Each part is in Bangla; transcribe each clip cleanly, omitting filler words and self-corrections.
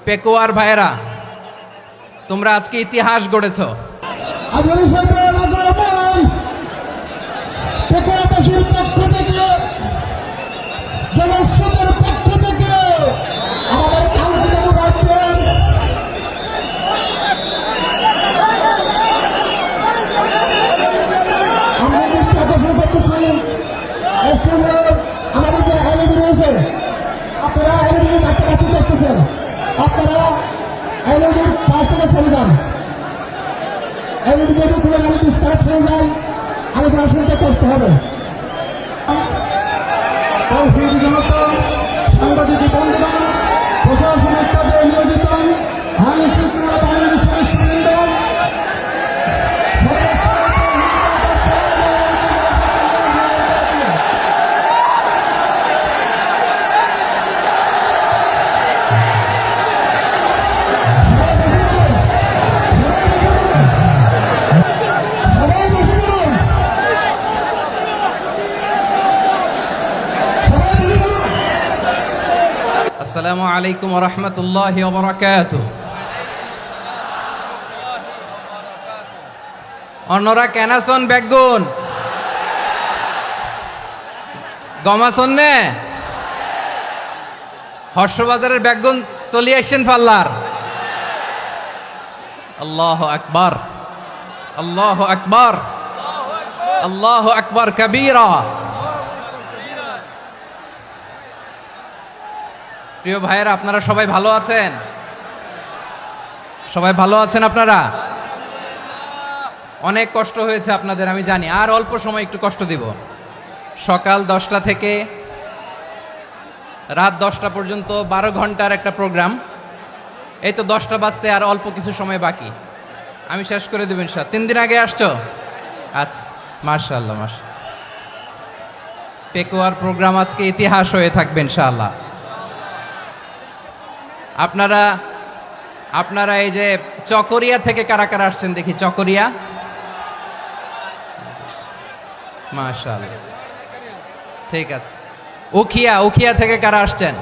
পেকুয়ার ভাইয়েরা, তোমরা আজকে ইতিহাস গড়েছ। আজকের সরকার আগমন পেকুয়াবাসীর পক্ষ থেকে, জনস্রোতের পক্ষ থেকে আমাদের কাঙ্ক্ষিত রাখছেন আমরা দৃষ্টি আকর্ষণ করতেছি। আমাদের যে এলইডি রয়েছে, আপনারা এলইডি কাছাকাছি দেখতেছেন, আপনারা এলইডির পাশ থেকে চলে যান। এলইডি যদি কোনো এলইডি স্টার্ট হয়ে যায়, আলোচনা শুনতে কষ্ট হবে। সাংবাদিক বন্ধুগণ, প্রশাসনিক কাজে নিয়োজিত আইন শৃঙ্খলা বাহিনীর সদস্যবৃন্দ, সবাই বসে পড়ুন। আসসালামু আলাইকুম ওয়া রাহমাতুল্লাহি ওয়া বারাকাতুহু। অন্যরা কেনাসন বেগুন গমাসন নে হর্ষবাজারের বেগুন চলি আসছেন পাল্লার। আল্লাহু আকবার, আল্লাহু আকবার, আল্লাহু আকবার কবীরা। প্রিয় ভাইয়েরা, আপনারা সবাই ভালো আছেন? সবাই ভালো আছেন আপনারা? অনেক কষ্ট হয়েছে আপনাদের, আমি জানি। আর অল্প সময় একটু কষ্ট দিব। সকাল 10টা থেকে রাত 10টা পর্যন্ত 12 ঘন্টার একটা প্রোগ্রাম। এই তো 10টা বাজতে আর অল্প কিছু সময় বাকি, আমি শেষ করে দেবেন। 3 দিন আগে আসছো? আচ্ছা, মাশাআল্লাহ, মাশাআল্লাহ। পেকুয়ার প্রোগ্রাম আজকে ইতিহাস হয়ে থাকবে ইনশাআল্লাহ। আপনারা এই যে চকরিয়া থেকে কারা কারা আসছেন দেখি? চকরিয়া, মাশাআল্লাহ, ঠিক আছে। উখিয়া থেকে কারা আসছেন?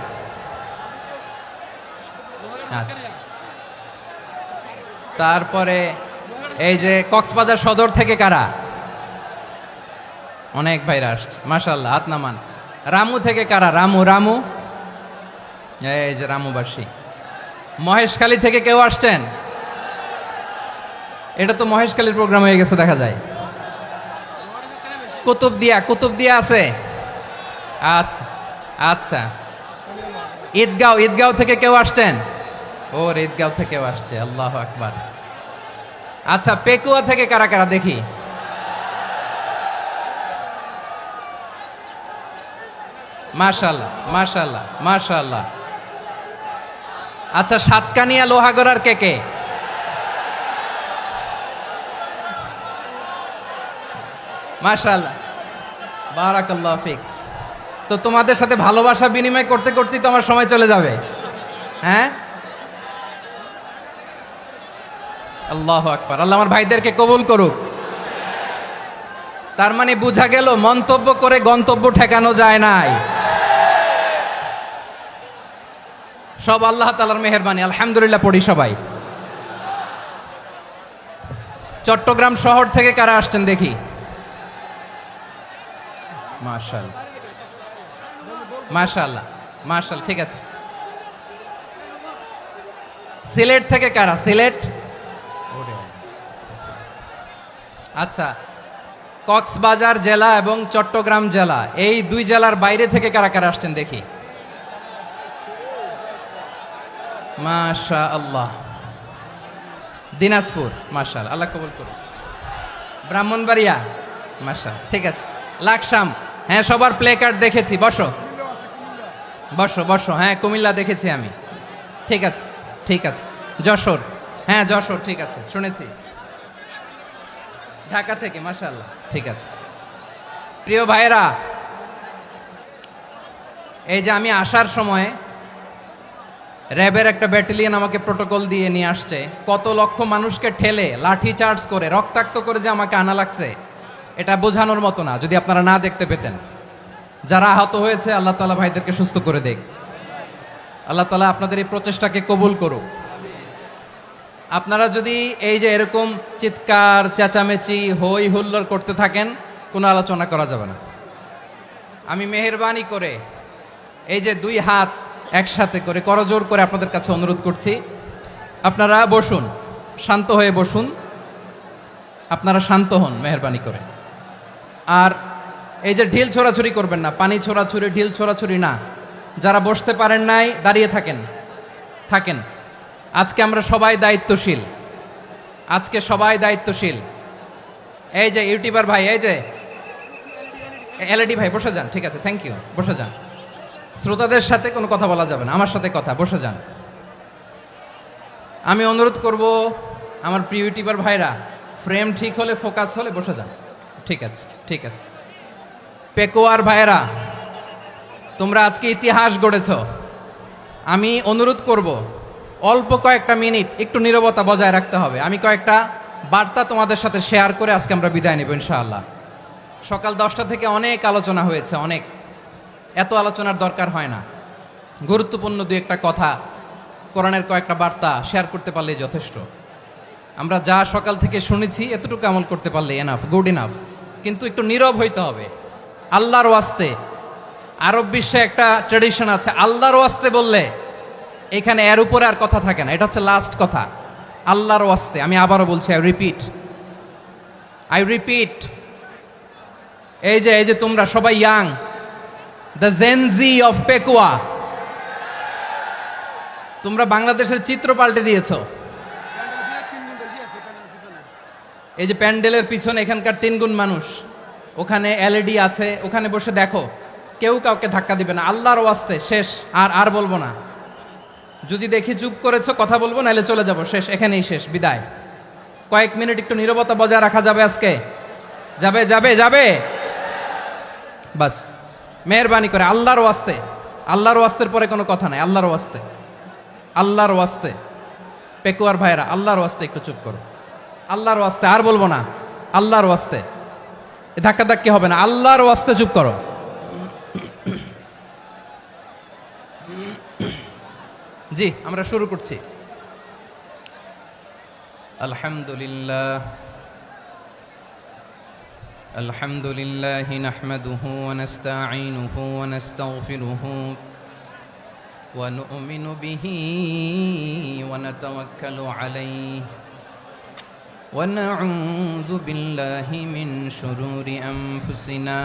আচ্ছা। তারপরে এই যে কক্সবাজার সদর থেকে কারা? অনেক ভাইরা আসছে, মাশাআল্লাহ, হাত নামান। রামু থেকে কারা? রামু, এই যে রামুবাসী। মহেশখালী থেকে কেউ আসছেন? এটা তো মহেশখালীর প্রোগ্রাম হয়ে গেছে দেখা যায়। কুতুবদিয়া আছে? আচ্ছা আচ্ছা। ঈদগাঁও থেকে কেউ আসছেন? ওর ঈদগাঁও থেকেও আসছে, আল্লাহু আকবার। আচ্ছা, পেকুয়া থেকে কারা কারা দেখি? মাশাআল্লাহ, মাশাআল্লাহ, মাশাআল্লাহ। আচ্ছা, সাতকানিয়া লোহাগড়ার কে? মাশাআল্লাহ, বারাকাল্লাহু ফিক। তো তোমাদের সাথে ভালোবাসা বিনিময় করতে করতেই তো আমার সময় চলে যাবে। হ্যাঁ, আল্লাহু আকবার। আল্লাহ আমার ভাইদেরকে কবুল করুক। তার মানে বোঝা গেল, মন্তব্য করে গন্তব্য ঠেকানো যায় নাই। সব আল্লাহ তাআলার মেহেরবানি, আলহামদুলিল্লাহ পড়ি সবাই। চট্টগ্রাম শহর থেকে কারা আসছেন দেখি? মাশাআল্লাহ, মাশাআল্লাহ, মাশাআল্লাহ, ঠিক আছে। সিলেট থেকে কারা? সিলেট, আচ্ছা। কক্সবাজার জেলা এবং চট্টগ্রাম জেলা, এই 2 জেলার বাইরে থেকে কারা কারা আসছেন দেখি? মাশাআল্লাহ। দিনাজপুর, মাশাআল্লাহ, আল্লাহ কবুল করুন। ব্রাহ্মণবাড়িয়া, মাশাআল্লাহ, ঠিক আছে। লাকসাম, হ্যাঁ, সবার প্লে কার্ড দেখেছি। বসো বসো। হ্যাঁ, কুমিল্লা দেখেছি আমি, ঠিক আছে, ঠিক আছে। যশোর, হ্যাঁ যশোর, ঠিক আছে, শুনেছি। ঢাকা থেকে, মাশাআল্লাহ, ঠিক আছে। প্রিয় ভাইয়েরা, এই যে আমি আসার সময় র্যাবের একটা ব্যাটালিয়ন আমাকে প্রোটোকল দিয়ে নিয়ে আসছে। কত লক্ষ মানুষকে ঠেলে লাঠি চার্জ করে রক্তাক্ত করে যে আমাকে আনা লাগছে, এটা বোঝানোর মতো না। যদি আপনারা না দেখতে পেতেন। যারা আহত হয়েছে, আল্লাহ তাআলা ভাইদেরকে সুস্থ করে দেখ। আল্লাহ তাআলা আপনাদের এই প্রচেষ্টাকে কবুল করুক। আপনারা যদি এই যে এরকম চিৎকার চেঁচামেচি হই হুল্লোড় করতে থাকেন, কোনো আলোচনা করা যাবে না। আমি মেহেরবানি করে এই যে দুই হাত একসাথে করে করজোর করে আপনাদের কাছে অনুরোধ করছি, আপনারা বসুন, শান্ত হয়ে বসুন, আপনারা শান্ত হন মেহেরবানি করে। আর এই যে ঢিল ছোড়াছুরি করবেন না, পানি ছোড়াছুরি ঢিল ছোড়াছুরি না। যারা বসতে পারেন নাই দাঁড়িয়ে থাকেন। আজকে আমরা সবাই দায়িত্বশীল, আজকে সবাই দায়িত্বশীল। এই যে ইউটিউবার ভাই, এই যে এলইডি ভাই বসে যান, ঠিক আছে, থ্যাংক ইউ, বসে যান। শ্রোতাদের সাথে কোনো কথা বলা যাবে না, আমার সাথে কথা, বসে যান। আমি অনুরোধ করব আমার প্রিয় ইউটিউবার ভাইরা, ফ্রেম ঠিক হলে ফোকাস হলে বসে যান, ঠিক আছে, ঠিক আছে। পেকোয়ার ভাইরা, তোমরা আজকে ইতিহাস গড়েছ। আমি অনুরোধ করব অল্প কয়েকটা মিনিট একটু নীরবতা বজায় রাখতে হবে। আমি কয়েকটা বার্তা তোমাদের সাথে শেয়ার করে আজকে আমরা বিদায় নেব ইনশাআল্লাহ। সকাল 10টা থেকে অনেক আলোচনা হয়েছে, অনেক, এত আলোচনার দরকার হয় না। গুরুত্বপূর্ণ দুই একটা কথা, কোরআনের কয়েকটা বার্তা শেয়ার করতে পারলেই যথেষ্ট। আমরা যা সকাল থেকে শুনেছি এতটুকু আমল করতে পারলে এনাফ, গুড ইনাফ। কিন্তু একটু নীরব হইতে হবে আল্লাহর ওয়াস্তে। আরব বিশ্বে একটা ট্র্যাডিশন আছে, আল্লাহর ওয়াস্তে বললে এখানে এর উপরে আর কথা থাকে না, এটা হচ্ছে লাস্ট কথা। আল্লাহর ওয়াস্তে, আমি আবারও বলছি, আই রিপিট। এই যে তোমরা সবাই young, the Gen Z of Pekua, তোমরা বাংলাদেশের চিত্র পাল্টে দিয়েছ। এই যে প্যান্ডেলের পিছনে এখানকার 3 গুণ মানুষ, ওখানে এলইডি আছে, ওখানে বসে দেখো, কেউ কাউকে ধাক্কা দিবে না। আল্লাহর ওয়াস্তে শেষ, আর বলবো না। যদি দেখি চুপ করেছো, কথা বলবো, নাহলে চলে যাব, শেষ, এখানেই শেষ, বিদায়। কয়েক মিনিট একটু নীরবতা বজায় রাখা যাবে আজকে? যাবে বাস, মেহেরবানি করে আল্লাহর ওয়াস্তে। আল্লাহর ওয়াস্তের পরে কোনো কথা নাই, আল্লাহর ওয়াস্তে। পেকুয়ার ভাইরা, আল্লাহর ওয়াস্তে একটু চুপ করো, আল্লাহর ওয়াস্তে, আর বলবো না, আল্লাহর ওয়াস্তে। ধাক্কাধাক্কি হবে না, আল্লাহর ওয়াস্তে চুপ করো। জি, আমরা শুরু করছি। আলহামদুলিল্লাহ নাহমাদুহু ওয়া নাস্তাঈনুহু ওয়া নাস্তাগফিরুহু ওয়া নু'মিনু বিহি ওয়া নাতাওয়াক্কালু আলাইহি ওয়া নাউযু বিল্লাহি মিন শুরুরি আনফুসিনা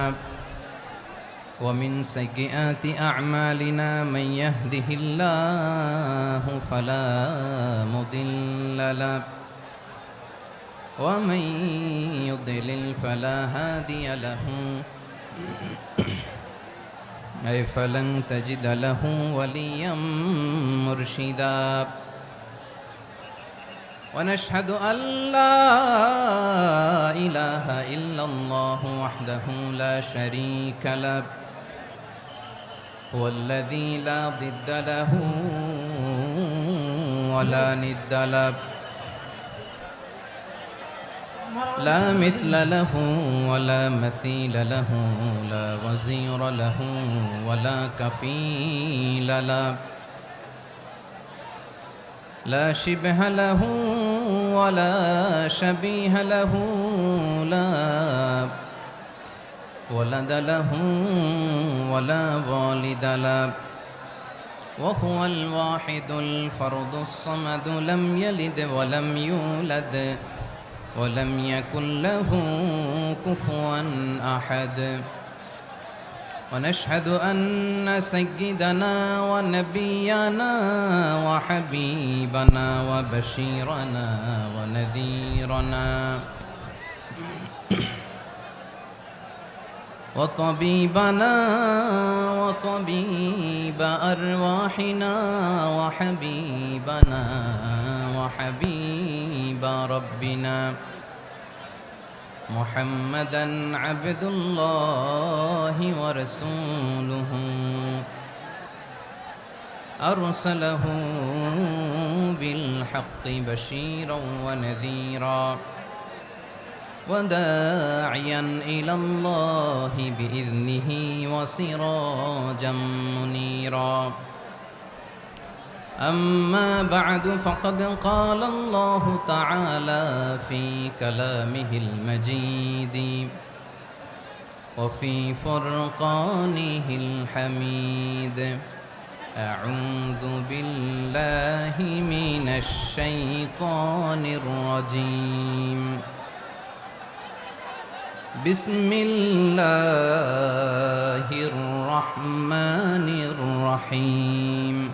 ومن سيئات أعمالنا من يهده الله فلا مضل له ومن يضلل فلا هادي له أي فلن تجد له وليا مرشدا ونشهد أن لا إله إلا الله وحده لا شريك له هو الذي لا ضد له ولا ند له لا مثل له ولا مثيل له لا وزير له ولا كفيل له لا شبه له ولا شبيه له لا ولد له ولا والد له وهو الواحد الفرد الصمد لم يلد ولم يولد ولم يكن له كفوا أحد ونشهد أن سيدنا ونبينا وحبيبنا وبشيرنا ونذيرنا وطبيبنا وطبيب أرواحنا وحبيبنا وحبيب ربنا محمدا عبد الله ورسوله أرسله بالحق بشيرا ونذيرا وداعيا إلى الله بإذنه وسراجا منيرا أما بعد فقد قال الله تعالى في كلامه المجيد وفي فرقانه الحميد أعوذ بالله من الشيطان الرجيم بسم الله الرحمن الرحيم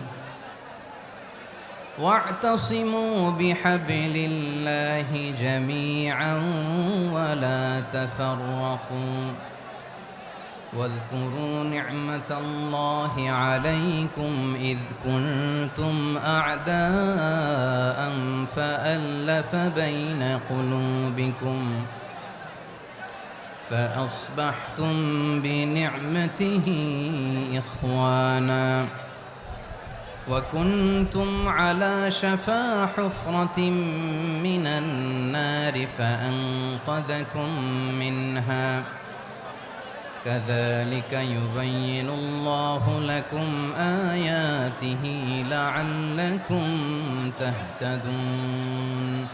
واعتصموا بحبل الله جميعا ولا تفرقوا واذكروا نعمة الله عليكم إذ كنتم أعداء فألف بين قلوبكم فأصبحتم بنعمته إخوانا وكنتم على شفا حفرة من النار فأنقذكم منها كذلك يبين الله لكم آياته لعلكم تهتدون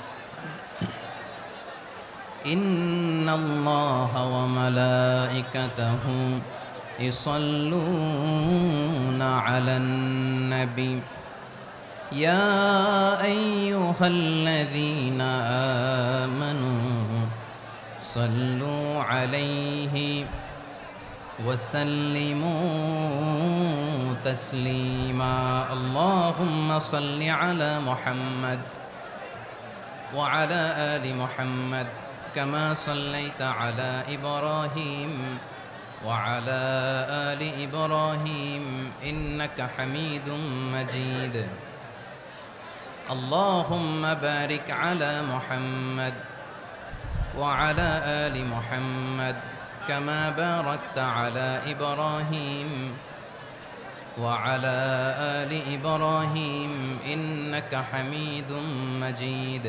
إن الله وملائكته يصلون على النبي يا أيها الذين آمنوا صلوا عليه وسلموا تسليما اللهم صل على محمد وعلى آل محمد كما صليت على إبراهيم وعلى آل إبراهيم إنك حميد مجيد اللهم بارك على محمد وعلى آل محمد كما باركت على إبراهيم وعلى آل إبراهيم إنك حميد مجيد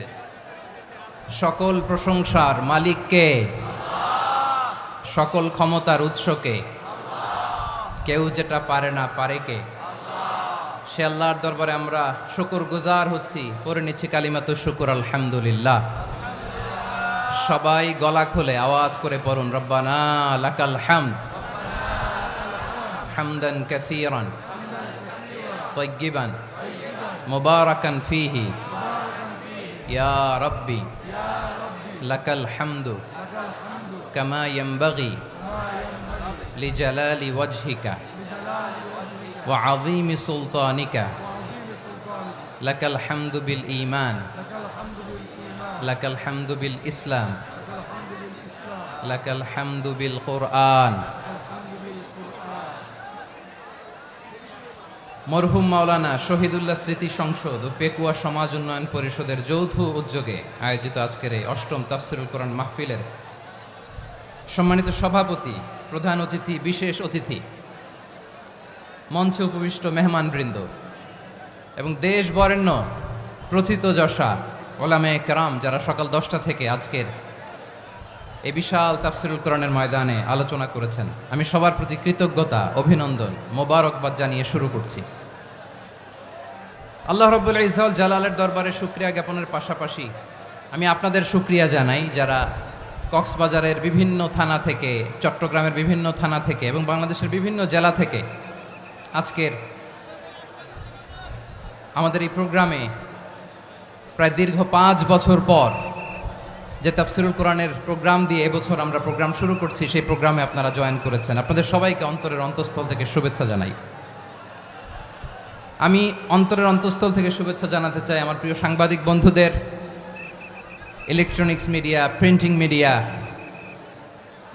সকল প্রশংসার মালিক কে? সকল ক্ষমতার উৎস কে? কেউ যেটা পারে না পারে কে? সে আল্লাহর দরবারে আমরা শুকরগুজার হচ্ছি, পড়ে নিচ্ছি কালিমাতুশ শুকর আলহামদুলিল্লাহ। সবাই গলা খুলে আওয়াজ করে পড়ুন রব্বানা লাকাল হামদ হামদান কাসীরান তাইয়্যিবান মুবারাকান ফীহি ইয়া রাব্বি লাকাল হামদু কামা ইয়ানবাগি লিজালালি ওয়াজহিকা ওয়া আযীমি সুলতানিকা লাকাল হামদু বিল ঈমান লাকাল হামদু বিল ইসলাম লাকাল হামদু বিল কুরআন। মরহুম মাওলানা শহীদুল্লাহ স্মৃতি সংসদ ও পেকুয়া সমাজ উন্নয়ন পরিষদের যৌথ উদ্যোগে আয়োজিত আজকের এই অষ্টম তাফসীরুল কোরআন মাহফিলের সম্মানিত সভাপতি, প্রধান অতিথি, বিশেষ অতিথি, মঞ্চে উপবিষ্ট মেহমানবৃন্দ এবং দেশ বরেণ্য প্রথিতযশা ওলামায়ে কেরাম যারা সকাল 10টা থেকে আজকের এই বিশাল তাফসীরুল কোরআনের ময়দানে আলোচনা করেছেন, আমি সবার প্রতি কৃতজ্ঞতা, অভিনন্দন, মোবারকবাদ জানিয়ে শুরু করছি। আল্লাহ রাব্বুল ইজ্জত ওয়াল জালালের দরবারে শুকরিয়া জ্ঞাপনের পাশাপাশি আমি আপনাদের শুকরিয়া জানাই যারা কক্সবাজারের বিভিন্ন থানা থেকে, চট্টগ্রামের বিভিন্ন থানা থেকে এবং বাংলাদেশের বিভিন্ন জেলা থেকে আজকের আমাদের এই প্রোগ্রামে প্রায় দীর্ঘ 5 বছর পর যে তাফসীরুল কোরআনের প্রোগ্রাম দিয়ে এবছর আমরা প্রোগ্রাম শুরু করছি, সেই প্রোগ্রামে আপনারা জয়েন করেছেন। আপনাদের সবাইকে অন্তরের অন্তঃস্থল থেকে শুভেচ্ছা জানাই। আমি অন্তরের অন্তঃস্থল থেকে শুভেচ্ছা জানাতে চাই আমার প্রিয় সাংবাদিক বন্ধুদের, electronics media, printing media,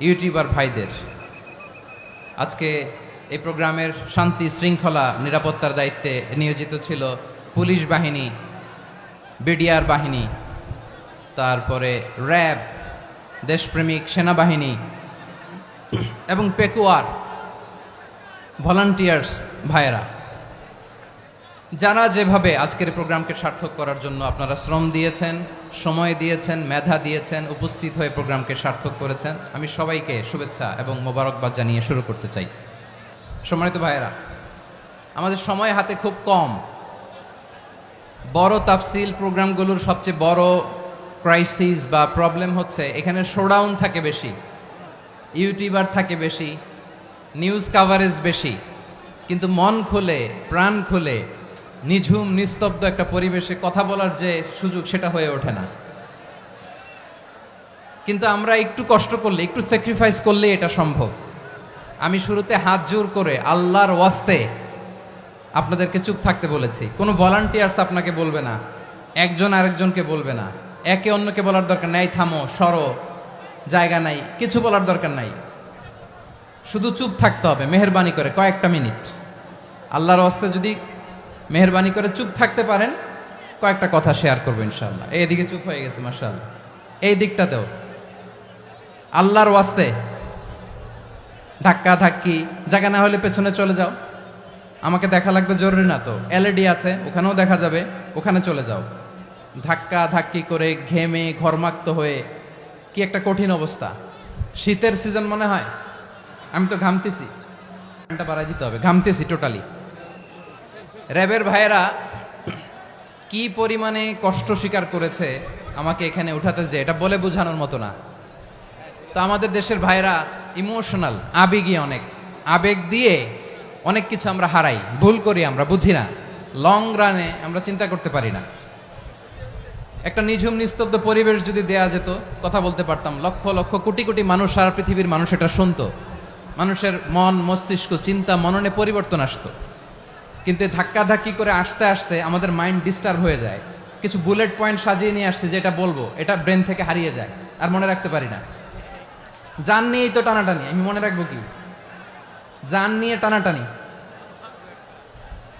YouTuber ভাইদের। আজকে এই প্রোগ্রামের শান্তি শৃঙ্খলা নিরাপত্তার দায়িত্বে নিয়োজিত ছিল পুলিশ বাহিনী, বিডিআর বাহিনী, তারপরে র্যাব, দেশপ্রেমিক সেনাবাহিনী এবং পেকুয়ার ভলান্টিয়ার্স ভাইয়েরা, যারা যেভাবে আজকের প্রোগ্রামকে সার্থক করার জন্য আপনারা শ্রম দিয়েছেন, সময় দিয়েছেন, মেধা দিয়েছেন, উপস্থিত হয়ে প্রোগ্রামকে সার্থক করেছেন, আমি সবাইকে শুভেচ্ছা এবং মোবারকবাদ জানিয়ে শুরু করতে চাই। সম্মানিত ভাইয়েরা, আমাদের সময় হাতে খুব কম। বড় তাফসিল প্রোগ্রামগুলোর সবচেয়ে বড় ক্রাইসিস বা প্রবলেম হচ্ছে এখানে শোডাউন থাকে বেশি, ইউটিউবার থাকে বেশি, নিউজ কাভারেজ বেশি, কিন্তু মন খুলে প্রাণ খুলে নিঝুম নিস্তব্ধ একটা পরিবেশে কথা বলার যে সুযোগ সেটা হয়ে ওঠে না। কিন্তু আমরা একটু কষ্ট করলে, একটু স্যাক্রিফাইস করলে এটা সম্ভব। আমি শুরুতে হাত জোর করে আল্লাহর ওয়াস্তে আপনাদেরকে চুপ থাকতে বলেছি। কোনো ভলান্টিয়ার্স আপনাকে বলবে না, একজন আরেকজনকে বলবে না, একে অন্যকে বলার দরকার নাই, থামো সরো জায়গা নাই, কিছু বলার দরকার নাই, শুধু চুপ থাকতে হবে মেহেরবানি করে কয়েকটা মিনিট। আল্লাহর ওয়াস্তে যদি মেহেরবানি করে চুপ থাকতে পারেন, কয়েকটা কথা শেয়ার করবো ইনশাআল্লাহ। এইদিকে চুপ হয়ে গেছে মাশাআল্লাহ, এই দিকটাতেও আল্লাহর ওয়াস্তে ধাক্কা ধাক্কি জায়গা না হলে পেছনে চলে যাও। আমাকে দেখা লাগবে জরুরি না তো, এলইডি আছে ওখানেও দেখা যাবে, ওখানে চলে যাও। ধাক্কা ধাক্কি করে ঘেমে ঘরমাক্ত হয়ে কি একটা কঠিন অবস্থা। শীতের সিজন মনে হয়, আমি তো ঘামতেছি, ফ্যানটা বাড়াই দিতে হবে, ঘামতেছি টোটালি। র্যাবের ভাইয়েরা কি পরিমাণে কষ্ট স্বীকার করেছে আমাকে এখানে উঠাতে, যে এটা বলে বোঝানোর মতো না। তো আমাদের দেশের ভাইয়েরা ইমোশনাল, আবেগী, অনেক আবেগ দিয়ে অনেক কিছু আমরা হারাই, ভুল করি, আমরা বুঝি না, লং রানে আমরা চিন্তা করতে পারি না। একটা নিঝুম নিস্তব্ধ পরিবেশ যদি দেয়া যেত, কথা বলতে পারতাম, লক্ষ লক্ষ কোটি কোটি মানুষ, সারা পৃথিবীর মানুষ এটা শুনতো, মানুষের মন মস্তিষ্ক চিন্তা মননে পরিবর্তন আসতো। কিন্তু ধাক্কা ধাক্কি করে আসতে আসতে আমাদের মাইন্ড ডিস্টার্ব হয়ে যায়। কিছু বুলেট পয়েন্ট সাজিয়ে নিয়ে আসছে, যেটা বলবো এটা ব্রেন থেকে হারিয়ে যায়, আর মনে রাখতে পারি না। জান নিয়েই তো টানাটানি, আমি মনে রাখবো কি? জান নিয়ে টানাটানি।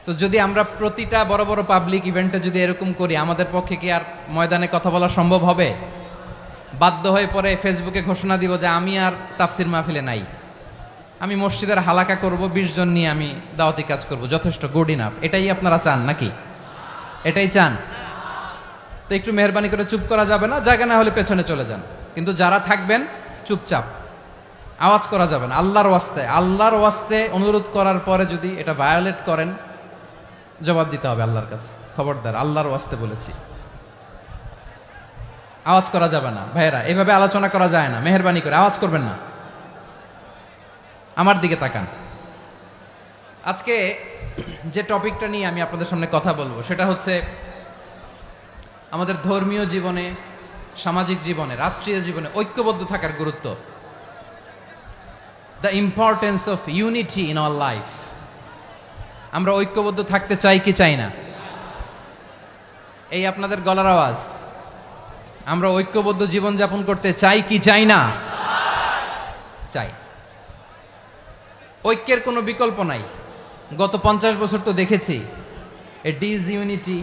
তো যদি আমরা প্রতিটা বড় বড় পাবলিক ইভেন্টে যদি এরকম করি, আমাদের পক্ষে কি আর ময়দানে কথা বলা সম্ভব হবে? বাধ্য হয়ে পরে ফেসবুকে ঘোষণা দিব যে আমি আর তাফসির মাহফিলে নাই, আমি মসজিদের হালাকা করব, 20 জন নিয়ে আমি দাওয়াতি কাজ করব, যথেষ্ট, গুড ইনাফ। এটাই আপনারা চান নাকি? এটাই চান? তো একটু মেহরবানি করে চুপ করা যাবে না? জায়গা না হলে পেছনে চলে যান, কিন্তু যারা থাকবেন চুপচাপ, আওয়াজ করা যাবে না। আল্লাহর ওয়াস্তে, আল্লাহর ওয়াস্তে অনুরোধ করার পরে যদি এটা ভায়োলেট করেন, জবাব দিতে হবে আল্লাহর কাছে। খবরদার, আল্লাহর ওয়াস্তে বলেছি, আওয়াজ করা যাবে না। ভাইয়েরা, এভাবে আলোচনা করা যায় না, মেহরবানি করে আওয়াজ করবেন না। আমার দিকে তাকান। আজকে যে টপিকটা নিয়ে আমি আপনাদের সামনে কথা বলবো, সেটা হচ্ছে আমাদের ধর্মীয় জীবনে, সামাজিক জীবনে, রাষ্ট্রীয় জীবনে ঐক্যবদ্ধ থাকার গুরুত্ব। The importance of unity in our life. আমরা ঐক্যবদ্ধ থাকতে চাই কি চাই না? এই আপনাদের গলার আওয়াজ। আমরা ঐক্যবদ্ধ জীবনযাপন করতে চাই কি চাই না? চাই। ঐক্যের কোনো বিকল্প নাই। গত 50 বছর তো দেখেছি এ ডিসইউনিটি,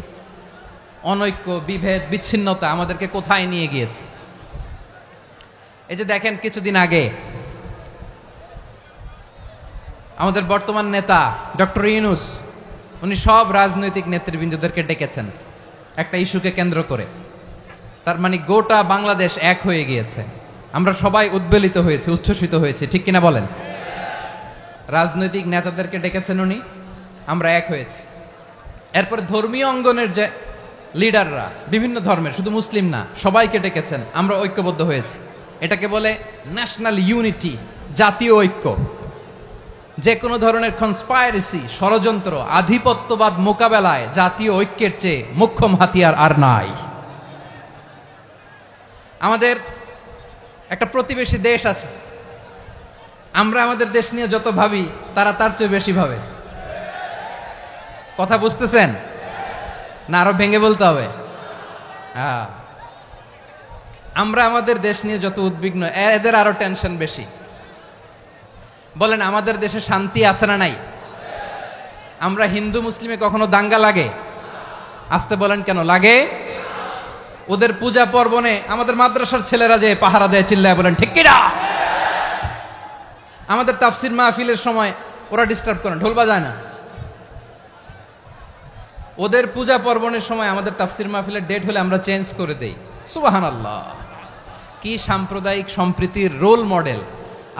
অনৈক্য, বিভেদ, বিচ্ছিন্নতা আমাদেরকে কোথায় নিয়ে গিয়েছে। এই যে দেখেন, কিছুদিন আগে আমাদের বর্তমান নেতা ডক্টর ইউনূস, উনি সব রাজনৈতিক নেতৃবৃন্দদেরকে ডেকেছেন একটা ইস্যুকে কেন্দ্র করে। তার মানে গোটা বাংলাদেশ এক হয়ে গিয়েছে। আমরা সবাই উদ্বেলিত হয়েছে, উচ্ছ্বসিত হয়েছে, ঠিক কিনা বলেন? রাজনৈতিক নেতাদেরকে ডেকেছেন উনি, আমরা এক হয়েছি। এরপর ধর্মীয় অঙ্গনের যে লিডাররা, বিভিন্ন ধর্মের, শুধু মুসলিম না, সবাইকে ডেকেছেন, আমরা ঐক্যবদ্ধ হয়েছি। এটাকে বলে ন্যাশনাল ইউনিটি, জাতীয় ঐক্য। যে কোনো ধরনের কনস্পাইরেসি, ষড়যন্ত্র, আধিপত্যবাদ মোকাবেলায় জাতীয় ঐক্যের চেয়ে মোক্ষম হাতিয়ার আর নাই। আমাদের একটা প্রতিবেশী দেশ আছে, আমরা আমাদের দেশ নিয়ে যত ভাবি, তারা তার চেয়ে বেশি ভাবে। কথা বুঝতেছেন না? আরো ভেঙে বলতে হবে। হ্যাঁ, আমরা আমাদের দেশ নিয়ে যত উদ্বিগ্ন, এদের আরো টেনশন বেশি। বলেন, আমাদের দেশে শান্তি আছে না নাই? আমরা হিন্দু মুসলিমে কখনো দাঙ্গা লাগে? আসতে বলেন, কেন লাগে? ওদের পূজা পর্বণে আমাদের মাদ্রাসার ছেলেরা যে পাহারা দেয়, চিল্লায় বলেন ঠিক কিনা? আমাদের তাফসির মাহফিলের সময় ওরা ডিস্টার্ব করেন, ঢোল বাজায় না। ওদের পূজা পর্বণের সময় আমাদের তাফসির মাহফিলের ডেট হলে আমরা চেঞ্জ করে দেই। সুবহানাল্লাহ, কি সাম্প্রদায়িক সম্প্রীতির রোল মডেল।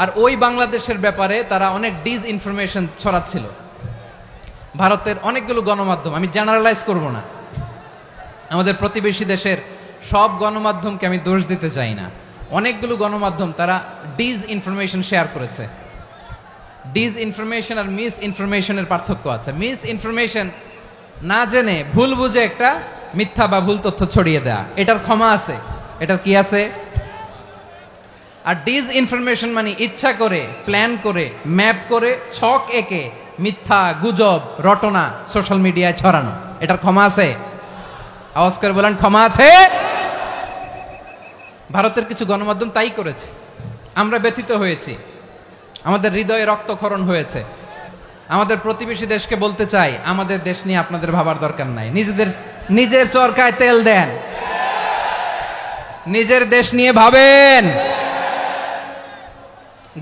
আর ওই বাংলাদেশের ব্যাপারে তারা অনেক ডিসইনফরমেশন ছড়াচ্ছিল। ভারতের অনেকগুলো গণমাধ্যম, আমি জেনারেলাইজ করব না, আমাদের প্রতিবেশী দেশের সব গণমাধ্যমকে আমি দোষ দিতে চাই না, অনেকগুলো গণমাধ্যম তারা ডিস ইনফরমেশন শেয়ার করেছে। ডিস ইনফরমেশন আর মিস ইনফরমেশনের পার্থক্য আছে। মিস ইনফরমেশন না জেনে ভুল বুঝে একটা মিথ্যা বা ভুল তথ্য ছড়িয়ে দেয়া, এটার ক্ষমা আছে, এটার কি আছে। আর ডিস ইনফরমেশন মানে ইচ্ছা করে, প্ল্যান করে, ম্যাপ করে, ছক এঁকে মিথ্যা, গুজব, রটনা সোশ্যাল মিডিয়ায় ছড়ানো, এটার ক্ষমা আছে? আওয়াজ করে বলেন ক্ষমা আছে? ভারতের কিছু গণমাধ্যম তাই করেছে, আমরা ব্যথিত হয়েছি, আমাদের হৃদয়ে রক্তক্ষরণ হয়েছে। আমাদের প্রতিবেশী দেশকে বলতে চাই, আমাদের দেশ নিয়ে আপনাদের ভাবার দরকার নাই, নিজের চরকায় তেল দেন, নিজের দেশ নিয়ে ভাবেন।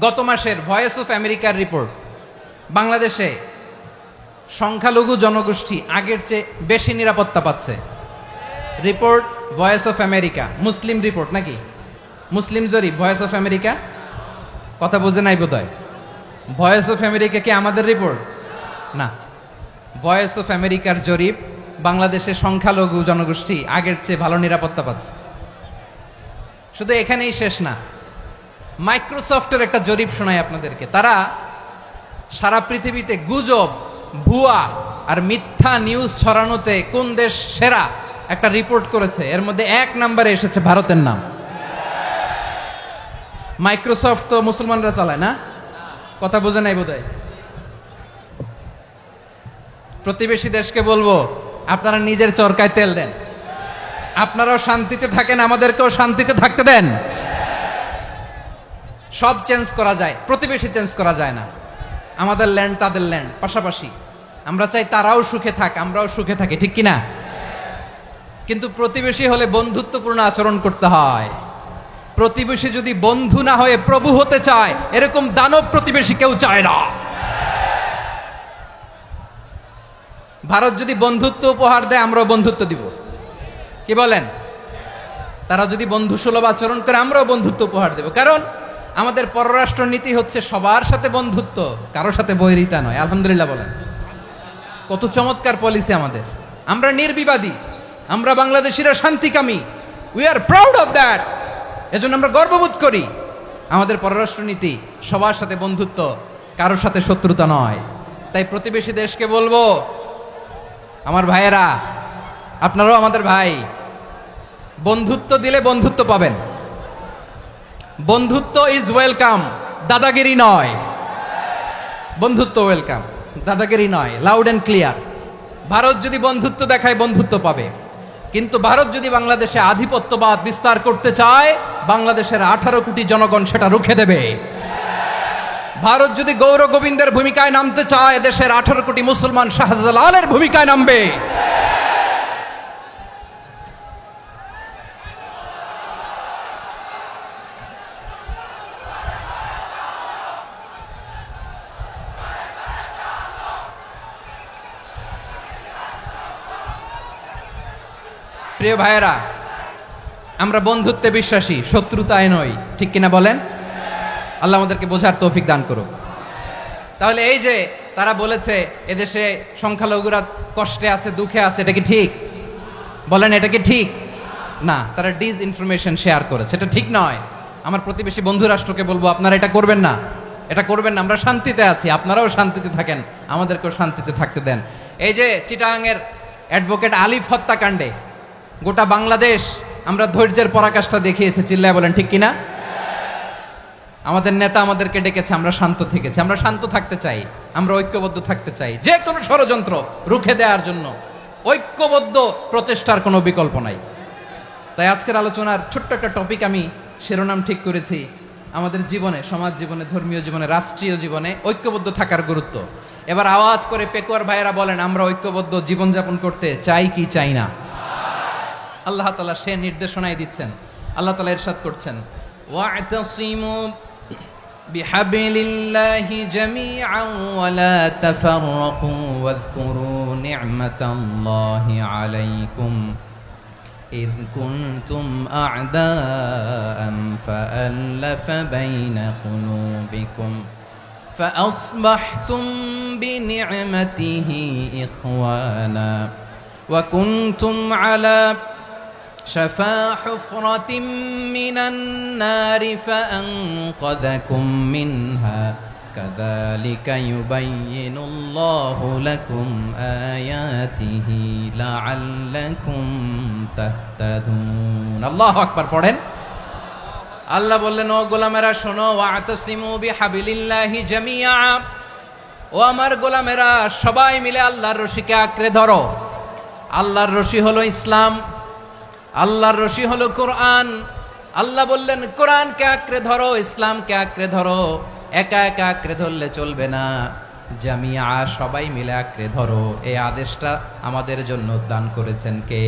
গত মাসের ভয়েস অফ আমেরিকার রিপোর্ট, বাংলাদেশে সংখ্যালঘু জনগোষ্ঠী আগের চেয়ে বেশি নিরাপত্তা পাচ্ছে। Report voice of America, Muslim report নাকি? মুসলিম জরিপ, ভয়েস অফ আমেরিকা। কথা বুঝে নাই বোধহয়। ভয়েস অফ আমেরিকা কি আমাদের রিপোর্ট না? ভয়েস অফ আমেরিকার জরিপ, বাংলাদেশের সংখ্যালঘু জনগোষ্ঠী আগের চেয়ে ভালো নিরাপত্তা পাচ্ছে। শুধু এখানেই শেষ না, মাইক্রোসফটের একটা জরিপ শোনাই আপনাদেরকে। তারা সারা পৃথিবীতে গুজব, ভুয়া আর মিথ্যা নিউজ ছড়ানোতে কোন দেশ সেরা একটা রিপোর্ট করেছে, এর মধ্যে 1 নম্বরে এসেছে ভারতের নাম। মাইক্রোসফট তো মুসলমানরা চালায় না? কথা বোঝে নাই বোধহয়। প্রতিবেশী দেশকে বলবো, আপনারা নিজের চরকায় তেল দেন, আপনারাও শান্তিতে থাকেন, আমাদেরকেও শান্তিতে থাকতে দেন। সব চেঞ্জ করা যায়, প্রতিবেশী চেঞ্জ করা যায় না। আমাদের ল্যান্ড তাদের ল্যান্ড, পাশাপাশি। আমরা চাই তারাও সুখে থাক, আমরাও সুখে থাকি, ঠিক কিনা? কিন্তু প্রতিবেশী হলে বন্ধুত্বপূর্ণ আচরণ করতে হয়। প্রতিবেশী যদি বন্ধু না হয়ে প্রভু হতে চায়, এরকম দানব প্রতিবেশী কেউ চায় না। ভারত যদি বন্ধুত্ব উপহার দেয়, আমরাও বন্ধুত্ব দিব, কি বলেন? তারা যদি বন্ধু সুলভ আচরণ করে, আমরাও বন্ধুত্ব উপহার দেব। কারণ আমাদের পররাষ্ট্র নীতি হচ্ছে সবার সাথে বন্ধুত্ব, কারোর সাথে বৈরিতা নয়। আলহামদুলিল্লাহ বলেন, কত চমৎকার পলিসি আমাদের। আমরা নির্বিবাদী, আমরা বাংলাদেশিরা শান্তিকামী, we are proud of that. এজন্য আমরা গর্ববোধ করি। আমাদের পররাষ্ট্র নীতি সবার সাথে বন্ধুত্ব, কারোর সাথে শত্রুতা নয়। তাই প্রতিবেশী দেশকে বলবো, আমার ভাইয়েরা, আপনারাও আমাদের ভাই, বন্ধুত্ব দিলে বন্ধুত্ব পাবেন। বন্ধুত্ব ইজ ওয়েলকাম, দাদাগিরি নয়। বন্ধুত্ব ওয়েলকাম, দাদাগিরি নয়, লাউড এন্ড ক্লিয়ার। ভারত যদি বন্ধুত্ব দেখায়, বন্ধুত্ব পাবে। কিন্তু ভারত যদি বাংলাদেশে আধিপত্যবাদ বিস্তার করতে চায়, বাংলাদেশের 18 কোটি জনগণ সেটা রুখে দেবে। ভারত যদি গৌর গোবিন্দের ভূমিকায় নামতে চায়, দেশের 18 কোটি মুসলমান শাহজালালের ভূমিকায় নামবে। প্রিয় ভাইয়েরা, আমরা বন্ধুত্বে বিশ্বাসী, শত্রুতায় নই, ঠিক কিনা বলেন? আল্লাহ আমাদেরকে বোঝার তৌফিক দান করুক। তাহলে এই যে তারা বলেছে এদেশে সংখ্যালঘুরা কষ্টে আছে, দুঃখে আছে, এটা কি ঠিক? বলেন, এটা কি ঠিক? না, তারা ডিস ইনফরমেশন শেয়ার করেছে, এটা ঠিক নয়। আমার প্রতিবেশী বন্ধু রাষ্ট্রকে বলবো, আপনারা এটা করবেন না, এটা করবেন না। আমরা শান্তিতে আছি, আপনারাও শান্তিতে থাকেন, আমাদেরকেও শান্তিতে থাকতে দেন। এই যে চিটাগাংয়ের অ্যাডভোকেট আলিফ হত্যাকাণ্ডে গোটা বাংলাদেশ আমরা ধৈর্যের পরাকাষ্ঠা দেখিয়েছে, চিল্লায় বলেন ঠিক কিনা? আমাদের নেতা আমাদেরকে ডেকেছে, আমরা শান্ত থেকেছি। আমরা শান্ত থাকতে চাই, আমরা ঐক্যবদ্ধ থাকতে চাই। যে কোনো ষড়যন্ত্র রুখে দেওয়ার জন্য ঐক্যবদ্ধ প্রচেষ্টার কোনো বিকল্প নাই। তাই আজকের আলোচনার ছোট্ট একটা টপিক আমি শিরোনাম ঠিক করেছি, আমাদের জীবনে, সমাজ জীবনে, ধর্মীয় জীবনে, রাষ্ট্রীয় জীবনে ঐক্যবদ্ধ থাকার গুরুত্ব। এবার আওয়াজ করে পেকুয়ার ভাইয়েরা বলেন, আমরা ঐক্যবদ্ধ জীবনযাপন করতে চাই কি চাই না? আল্লাহ তাআলা সে নির্দেশনাই দিচ্ছেন। আল্লাহ তাআলা ইরশাদ করছেন, ওয়া'তাসিমু বিহাবলিল্লাহি জামিআন ওয়া লা তাফাররাকু ওয়াযকুরু নি'মাতাল্লাহি আলাইকুম إذ كنتم أعداء فألف بين قلوبكم فأصبحتم بنعمته إخوانا وكنتم على شفا حفرة من النار فأنقذكم منها كذلك يبين الله لكم آياته لعلكم تهتدون الله أكبر পড়েন আল্লাহ বললেন ও গোলামেরা শোনো ওয়াতাসিমু বিহাবিলিল্লাহি জামিআ ও আমার গোলামেরা সবাই মিলে আল্লাহর রশিকে আঁকড়ে ধরো আল্লাহর রশি হলো ইসলাম আল্লাহর রশি হলো কোরআন আল্লাহ বললেন কোরআনকে আঁকড়ে ধরো ইসলামকে আঁকড়ে ধরো একা একা আঁকড়ে ধরলে চলবে না জামিআ সবাই মিলে আঁকড়ে ধরো এই আদেশটা আমাদের জন্য দান করেছেন কে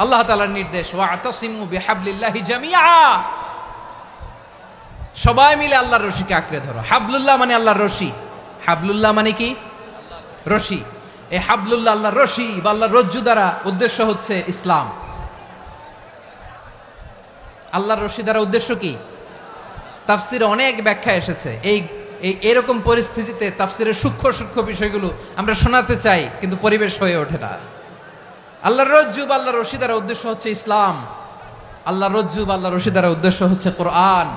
আল্লাহ তাআলার নির্দেশ ওয়াতাসিমু বিহাবলিল্লাহি জামিআ সবাই মিলে আল্লাহর রশিকে আঁকড়ে ধরো হাবলুল্লাহ মানে আল্লাহর রশি হাবলুল্লাহ মানে কি রশি এই হাবলুল্লাহ আল্লাহর রশি বা আল্লাহর রজ্জু দ্বারা উদ্দেশ্য হচ্ছে ইসলাম আল্লাহর রশি দ্বারা উদ্দেশ্য কি তাফসিরে অনেক ব্যাখ্যা এসেছে এই এরকম পরিস্থিতিতে তাফসিরের সূক্ষ্ম সূক্ষ্ম বিষয়গুলো আমরা শোনাতে চাই কিন্তু পরিবেশ হয়ে ওঠে না আল্লাহর রজ্জু বা আল্লাহর রশি দ্বারা উদ্দেশ্য হচ্ছে ইসলাম আল্লাহর রজ্জু বা আল্লাহর রশি দ্বারা উদ্দেশ্য হচ্ছে কোরআন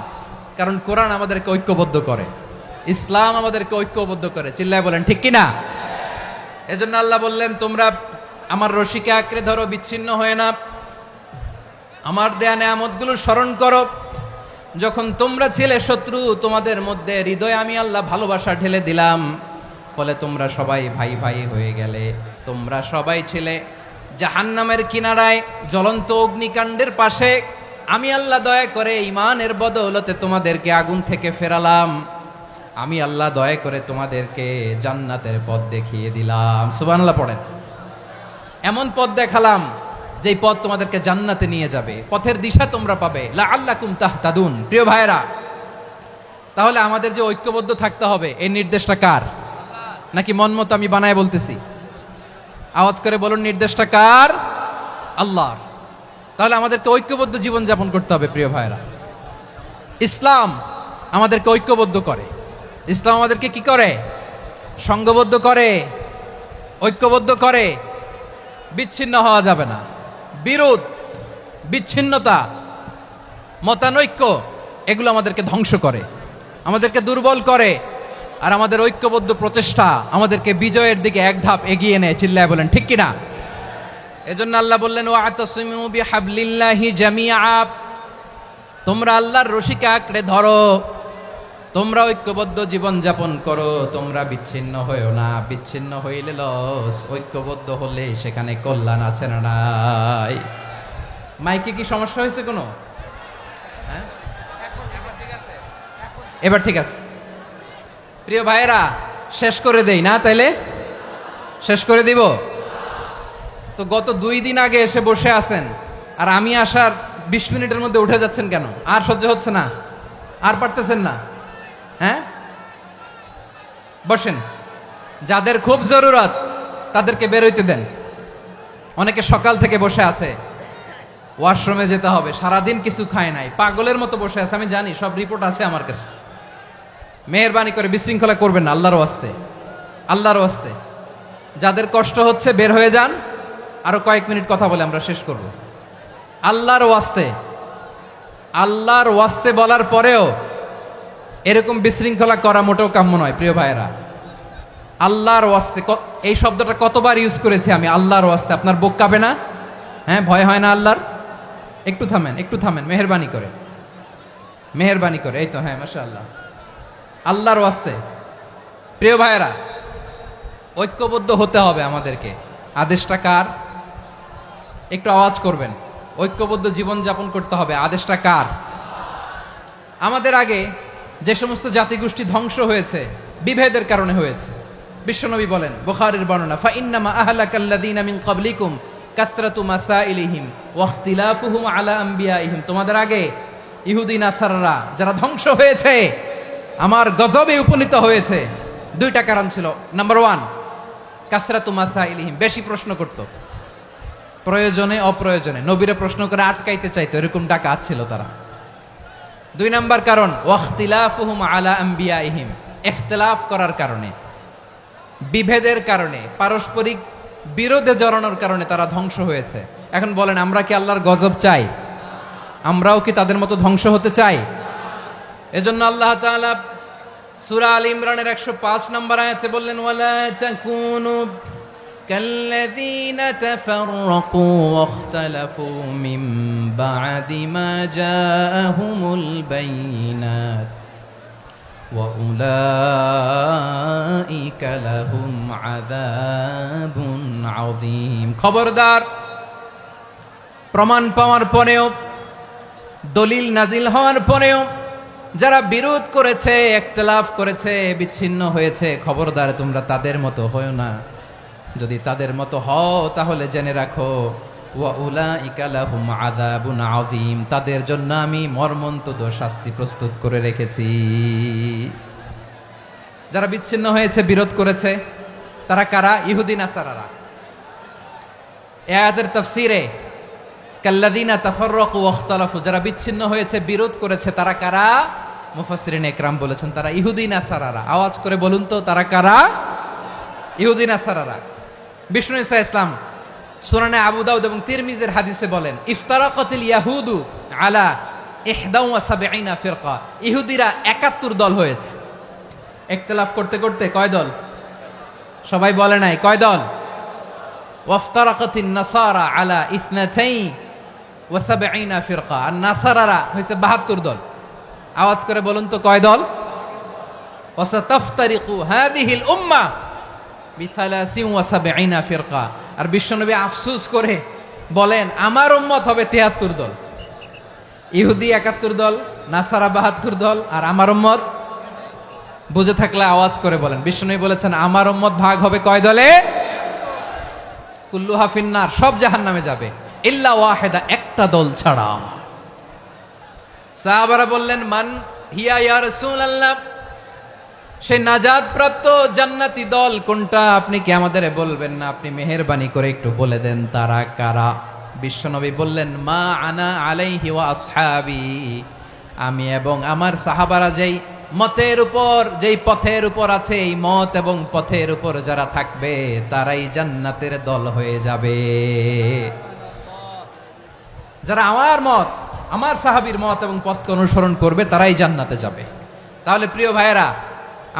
কারণ কোরআন আমাদেরকে ঐক্যবদ্ধ করে ইসলাম আমাদেরকে ঐক্যবদ্ধ করে চিল্লায় বলেন ঠিক কিনা এজন্য আল্লাহ বললেন তোমরা আমার রশিকে আঁকড়ে ধরো বিচ্ছিন্ন হয়ে না আমার দেয়া নেয়ামতগুলো স্মরণ করো যখন তোমরা ছিলে শত্রু তোমাদের মধ্যে হৃদয়ে আমি আল্লাহ ভালোবাসা ঢেলে দিলাম ফলে তোমরা সবাই ভাই ভাই হয়ে গেলে তোমরা সবাই ছিলে জাহান্নামের কিনারায় জ্বলন্ত অগ্নিকাণ্ডের পাশে আমি আল্লাহ দয়া করে ঈমানের বদৌলতে তোমাদেরকে আগুন থেকে ফেরালাম আমি আল্লাহ দয়া করে তোমাদেরকে জান্নাতের পথ দেখিয়ে দিলাম সুবহানাল্লাহ পড়েন এমন পথ দেখালাম যেই পথ তোমাদেরকে জান্নাতে নিয়ে যাবে পথের দিশা তোমরা পাবে লাআল্লাকুম তাহতাদুন প্রিয় ভাইরা তাহলে আমাদের যে ঐক্যবদ্ধ থাকতে হবে এই নির্দেশটা কার নাকি মন মতো আমি বানায় বলতেছি আওয়াজ করে বলুন নির্দেশটা কার আল্লাহর তাহলে আমাদেরকে ঐক্যবদ্ধ জীবন যাপন করতে হবে প্রিয় ভাইরা ইসলাম আমাদেরকে ঐক্যবদ্ধ করে ইসলাম আমাদেরকে কি করে সংঘবদ্ধ করে ঐক্যবদ্ধ করে বিচ্ছিন্ন হওয়া যাবে না বিরোধ বিচ্ছিন্নতা মতানৈক্য এগুলো আমাদেরকে ধ্বংস করে আমাদেরকে দুর্বল করে আর আমাদের ঐক্যবদ্ধ প্রচেষ্টা আমাদেরকে বিজয়ের দিকে এক ধাপ এগিয়ে নেয় চিল্লায় বলেন ঠিক কিনা এজন্য আল্লাহ বললেন ওয়াতাসিমু বিহাবলিল্লাহি জামিআ তোমরা আল্লাহর রশিকে আঁকড়ে ধরো তোমরা ঐক্যবদ্ধ জীবন যাপন করো তোমরা বিচ্ছিন্ন হইও না বিচ্ছিন্ন হইলে লস ঐক্যবদ্ধ হলে সেখানে কল্যাণ আছে না নাই মাইকে কি সমস্যা হয়েছে কোনো হ্যাঁ এবার ঠিক আছে প্রিয় ভাইয়েরা শেষ করে দেই না তাইলে শেষ করে দিব তো গত 2 দিন আগে এসে বসে আছেন আর আমি আসার 20 মিনিটের মধ্যে উঠে যাচ্ছেন কেন আর সহ্য হচ্ছে না আর পারতেছেন না হ্যাঁ বসেন যাদের খুব জরুরত তাদেরকে বের হইতে দেন অনেকে সকাল থেকে বসে আছে ওয়াশরুমে যেতে হবে সারাদিন কিছু খায় নাই পাগলের মতো বসে আছে আমি জানি সব রিপোর্ট আছে আমার কাছে মেহেরবানি করে বিশৃঙ্খলা করবেন না আল্লাহর ওয়াস্তে আল্লাহর ওয়াস্তে যাদের কষ্ট হচ্ছে বের হয়ে যান আরো কয়েক মিনিট কথা বলে আমরা শেষ করব আল্লাহর ওয়াস্তে বলার পরেও এরকম বিশৃঙ্খলা করা মোটেও কাম্য নয় প্রিয় ভাইয়েরা আল্লাহর ওয়াস্তে এই শব্দটা কতবার ইউজ করেছি আমি আল্লাহর ওয়াস্তে আপনার বুক কাঁপে না হ্যাঁ ভয় হয় না আল্লাহর একটু থামেন মেহেরবানি করে এই তো হ্যাঁ মাশাআল্লাহ আল্লাহর ওয়াস্তে প্রিয় ভাইয়েরা ঐক্যবদ্ধ হতে হবে আমাদেরকে আদেশটা কার একটু আওয়াজ করবেন ঐক্যবদ্ধ জীবন যাপন করতে হবে আদেশটা কার আমাদের আগে যে সমস্ত জাতিগোষ্ঠী ধ্বংস হয়েছে বিভেদের কারণে হয়েছে বিশ্বনবী বলেন বুখারীর বর্ণনা ফা ইন্নামা আহলাকাল্লাযীনা মিন ক্বাবলিকুম কাসরাতু মাসাইলিহিম ওয়া ইখতিলাফুহুম আলা আমবিয়াইহিম তোমাদের আগে ইহুদি নাসারারা যারা ধ্বংস হয়েছে আমার গজবে উপনীত হয়েছে 2টা কারণ ছিল নাম্বার 1 কাসরাতু মাসাইলিহিম বেশি প্রশ্ন করত প্রয়োজনে অপ্রয়োজনে নবীরে প্রশ্ন করে আটকাইতে চাইতো এরকম ডাকাত ছিল তারা 2 নাম্বার কারণ ওয়াখতিলাফুহুম আলা আমবিয়াইহিম ইখতিলাফ করার কারণে বিভেদের কারণে পারস্পরিক বিরোধে জড়ানোর কারণে তারা ধ্বংস হয়েছে। এখন বলেন, আমরা কি আল্লাহর গজব চাই? আমরাও কি তাদের মতো ধ্বংস হতে চাই? এজন্য আল্লাহ তাআলা সূরা আল ইমরানের 105 নম্বর আয়াতে বললেন, ওয়ালা তাকুনু কাল্লাযীনা তাফাররাকু ওয়াখতালাফু মিন বা'দি মা জাআহুমুল বাইয়িনাত ওয়া উলাইকা লাহুম আযাবুন আযীম। খবরদার, প্রমাণ পাওয়ার পরেও, দলিল নাজিল হওয়ার পরেও যারা বিরোধ করেছে, ইখতিলাফ করেছে, বিচ্ছিন্ন হয়েছে, খবরদার তোমরা তাদের মতো হয়ো না। যদি তাদের মতো হও তাহলে জেনে রাখো, ওয়া উলাইকা লাহুম আযাবুন আযীম, তাদের জন্য আমি মর্মন্তুদ শাস্তি প্রস্তুত করে রেখেছি। যারা বিচ্ছিন্ন হয়েছে, বিরোধ করেছে, তারা কারা? ইহুদি নাসারারা। এই আয়াতের তাফসীরে কাল্লাযীনা তাফাররাকু ওয়াখতালাফু, যারা বিচ্ছিন্ন হয়েছে, বিরোধ করেছে, তারা কারা? মুফাসসিরিন ইকরাম বলেছেন তারা ইহুদি নাসারারা। আওয়াজ করে বলুন তো, তারা কারা? ইহুদি নাসারারা। বিষ্ণু ঈসা ইসলাম সুনানে আবু দাউদ এবং তিরমিজির হাদিসে বলেন, ইফতারাকাতিল ইয়াহুদু আলা 71 ফিরকা, ইহুদিরা 71 দল হয়েছে। ইখতিলাফ করতে করতে কয় দল? সবাই বলে নাই, কয় দল? ওয়াফতারাকাতিন নাসারা আলা 72 ফিরকা, আর নাসারারা হয়েছে 72 দল। আওয়াজ করে বলুন তো, কয় দল? ওয়াসাতাফতারিকু হাদিহিল উম্মাহ বি73 ফিরকা। আর বিশ্বনবী আফসোস করে বলেন, আমার উম্মত হবে 73 দল। ইহুদি 71 দল, নাসারা 72 দল, আর আমার উম্মত, বুঝে থাকলে আওয়াজ করে বলেন। বিশ্বনবী বলেছেন, আমার উম্মত ভাগ হবে কয় দলে? কুল্লুহা ফিন্নার, সব জাহান্নামে যাবে, ইল্লা ওয়াহিদা, একটা দল ছাড়া। সাহাবারা বললেন, মান হিয়া ইয়া রাসূলুল্লাহ, সেই নাজাত প্রাপ্ত জান্নাতি দল কোনটা? আপনি কি আমাদের বলবেন না? আপনি মেহেরবানি করে একটু বলে দেন তারা কারা। বিশ্বনবী বললেন, মা আনা আলাইহি ওয়া আসহাবি, আমি এবং আমার সাহাবারা যেই মতের উপর, যেই পথের উপর আছে, এই মত এবং পথের উপর যারা থাকবে তারাই জান্নাতের দল হয়ে যাবে। যারা আমার মত, আমার সাহাবীর মত এবং পথকে অনুসরণ করবে তারাই জান্নাতে যাবে। তাহলে প্রিয় ভাইয়েরা,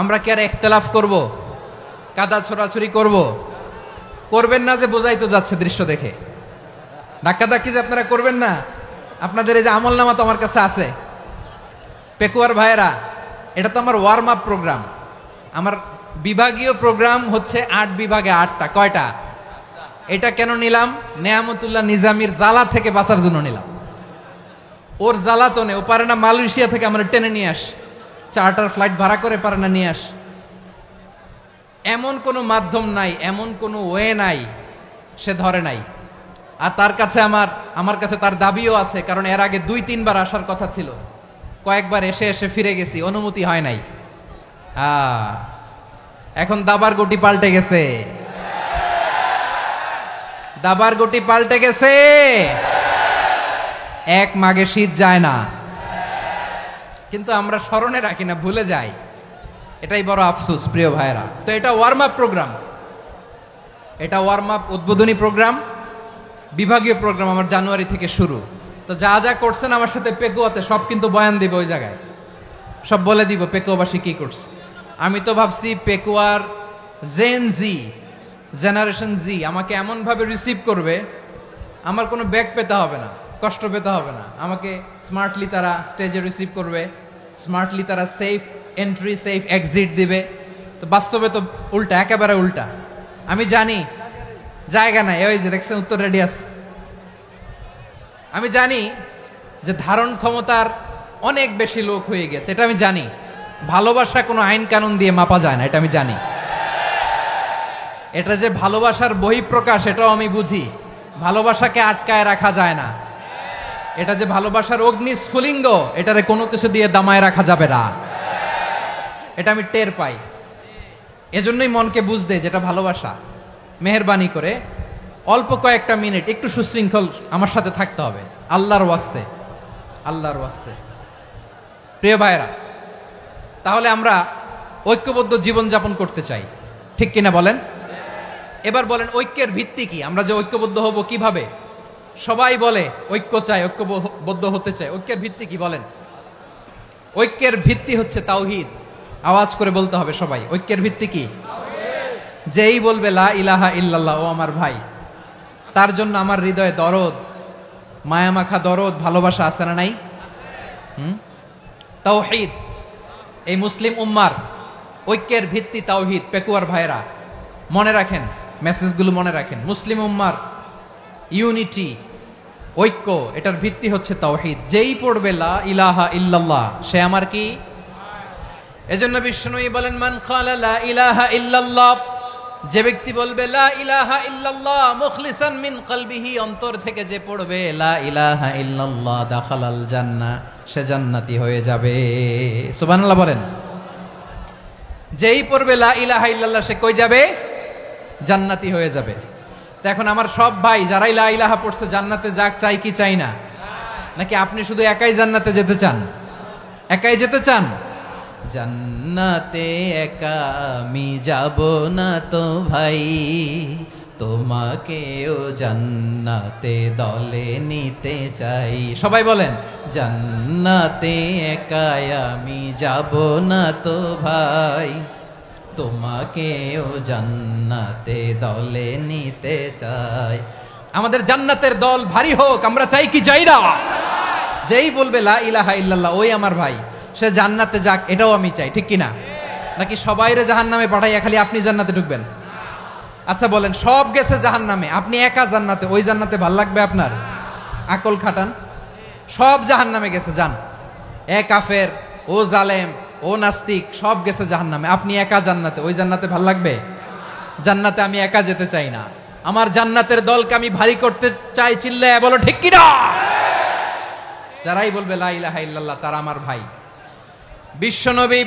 আমরা কি আর ইখতিলাফ করব? কাদা ছোড়াছুরি করব? করবেন না যে বোঝাই তো যাচ্ছে দৃশ্য দেখে। ধাক্কাধাক্কি যে আপনারা করবেন না। আপনাদের এই যে আমলনামা তো আমার কাছে আছে। পেকুয়ার ভাইয়েরা, এটা তো আমার ওয়ার্ম আপ প্রোগ্রাম। আমার বিভাগীয় প্রোগ্রাম হচ্ছে 8 বিভাগে 8টা। কয়টা? এটা কেন নিলাম? নেয়ামতুল্লাহ নিজামীর জ্বালা থেকে বাঁচার জন্য নিলাম। ওর জ্বালাতনে ও পারে না মালয়েশিয়া থেকে আমরা টেনে নিয়ে আস, চার্টার ফ্লাইট ভাড়া করে পারে না নিয়ে আস। এমন কোনো মাধ্যম নাই, এমন কোনো ওয়ে নাই সে ধরে নাই। আর তার কাছে আমার কাছে তার দাবিও আছে, কারণ এর আগে 2-3 বার আসার কথা ছিল। কয়েকবার এসে এসে ফিরে গেছি, অনুমতি হয় নাই। এখন দাবার গুটি পাল্টে গেছে, দাবার গুটি পাল্টে গেছে। এক মাঘে শীত যায় না, কিন্তু আমরা স্মরণে রাখি না, ভুলে যাই। এটাই বড় আফসোস প্রিয় ভাইরা। তো এটা ওয়ার্ম আপ প্রোগ্রাম, এটা ওয়ার্ম আপ উদ্বোধনী প্রোগ্রাম, বিভাগীয় প্রোগ্রাম আমার জানুয়ারি থেকে শুরু। তো যা যা করছেন আমার সাথে পেকুয়াতে সব কিন্তু বয়ান দিব, ওই জায়গায় সব বলে দিব পেকুয়াবাসী কি করছে। আমি তো ভাবছি পেকুয়ার জেনারেশন জি আমাকে এমন ভাবে রিসিভ করবে, আমার কোনো ব্যাক পেতে হবে না, কষ্ট পেতে হবে না। আমাকে স্মার্টলি তারা স্টেজে রিসিভ করবে, স্মার্টলি তারা সেফ এন্ট্রি সেফ এক্সিট দিবে। তো বাস্তবে তো উল্টা, একেবারে উল্টা। আমি জানি জায়গা নাই, ওই যে দেখছেন উত্তর রেডিয়াস। আমি জানি যে ধারণ ক্ষমতার অনেক বেশি লোক হয়ে গেছে, এটা আমি জানি। ভালোবাসা কোনো আইন কানুন দিয়ে মাপা যায় না, এটা আমি জানি। এটা যে ভালোবাসার বহিঃপ্রকাশ, এটাও আমি বুঝি। ভালোবাসাকে আটকায় রাখা যায় না। এটা যে ভালোবাসার অগ্নি স্ফুলিঙ্গ, এটারে কোনো কিছু দিয়ে দামায় রাখা যাবে না, এটা আমি টের পাই। এজন্যই মনকে বুঝতে যেটা ভালোবাসা। মেহেরবানি করে অল্প কয়েকটা মিনিট একটু সুশৃঙ্খল আমার সাথে থাকতে হবে, আল্লাহর ওয়াস্তে, আল্লাহর ওয়াস্তে। প্রিয় ভাইরা, তাহলে আমরা ঐক্যবদ্ধ জীবনযাপন করতে চাই, ঠিক কিনা বলেন? এবার বলেন ঐক্যের ভিত্তি কি? আমরা যে ঐক্যবদ্ধ হব কিভাবে? সবাই বলে ঐক্য চাই, ঐক্যবদ্ধ হতে চায়। ঐক্যের ভিত্তি কি বলেন? ঐক্যের ভিত্তি হচ্ছে তাওহীদ। আওয়াজ করে বলতে হবে সবাই, ঐক্যের ভিত্তি কি? যেই বলবে লা ইলাহা ইল্লাল্লাহ, ও আমার ভাই, তার জন্য আমার হৃদয়ে দরদ, মায়ামাখা দরদ, ভালোবাসা আছে না নাই? তাওহীদ। এই মুসলিম উম্মার ঐক্যের ভিত্তি তাওহীদ। পেকুয়ার ভাইরা মনে রাখেন, মেসেজগুলো মনে রাখেন। মুসলিম উম্মার ইউনিটি, ঐক্য, এটার ভিত্তি হচ্ছে তাওহীদ। যেই পড়বে লা ইলাহা ইল্লাল্লাহ, সে আমার কি? এজন্য বিষ্ণুই বলেন, মান ক্বালা লা ইলাহা ইল্লাল্লাহ, যে ব্যক্তি বলবে লা ইলাহা ইল্লাল্লাহ মুখলিসান মিন কলবিহি, অন্তর থেকে যে পড়বে লা ইলাহা ইল্লাল্লাহ, দাখালাল জান্নাহ, সে জান্নাতি হয়ে যাবে। সুবহানাল্লাহ বলেন। যেই পড়বে লা ইলাহা ইল্লাল্লাহ, সে কই যাবে? জান্নাতি হয়ে যাবে। তো এখন আমার সব ভাই যারাই লা ইলাহা পড়ছে জান্নাতে যাক, চাই কি চাই না? নাকি আপনি শুধু একাই জান্নাতে যেতে চান? একাই যেতে চান? জান্নাতে একা আমি যাব না তো ভাই, তোমাকেও জান্নাতে দলে নিতে চাই। সবাই বলেন, জান্নাতে একা আমি যাব না তো ভাই, তোমাকেও জান্নাতে দলে নিতে চাই। আমাদের জান্নাতের দল ভারী হোক, আমরা চাই কি চাই না? যেই বলবে লা ইলাহা ইল্লাল্লাহ, ওই আমার ভাই, সে জান্নাতে যাক, এটাও আমি চাই, ঠিক কিনা? নাকি সবাইরে জাহান্নামে পাঠাইয়া খালি আপনি জান্নাতে ঢুকবেন? আচ্ছা বলেন, সব গেছে জাহান্নামে, আপনি একা জান্নাতে, ওই জান্নাতে ভাল লাগবে আপনার? আকল খাটান। সব জাহান্নামে গেছে, যান। এ কাফের, ও জালেম, ও নাস্তিক, সব গেছে জাহান্নামে, আপনি একা জান্নাতে, ওই জান্নাতে ভাল লাগবে? জান্নাতে আমি একা যেতে চাই না, আমার জান্নাতের দলকে আমি ভারী করতে চাই। চিল্লায় বলো ঠিক কিনা? যারাই বলবে লা ইলাহা ইল্লাল্লাহ, তারা আমার ভাই। বিশ্বনবী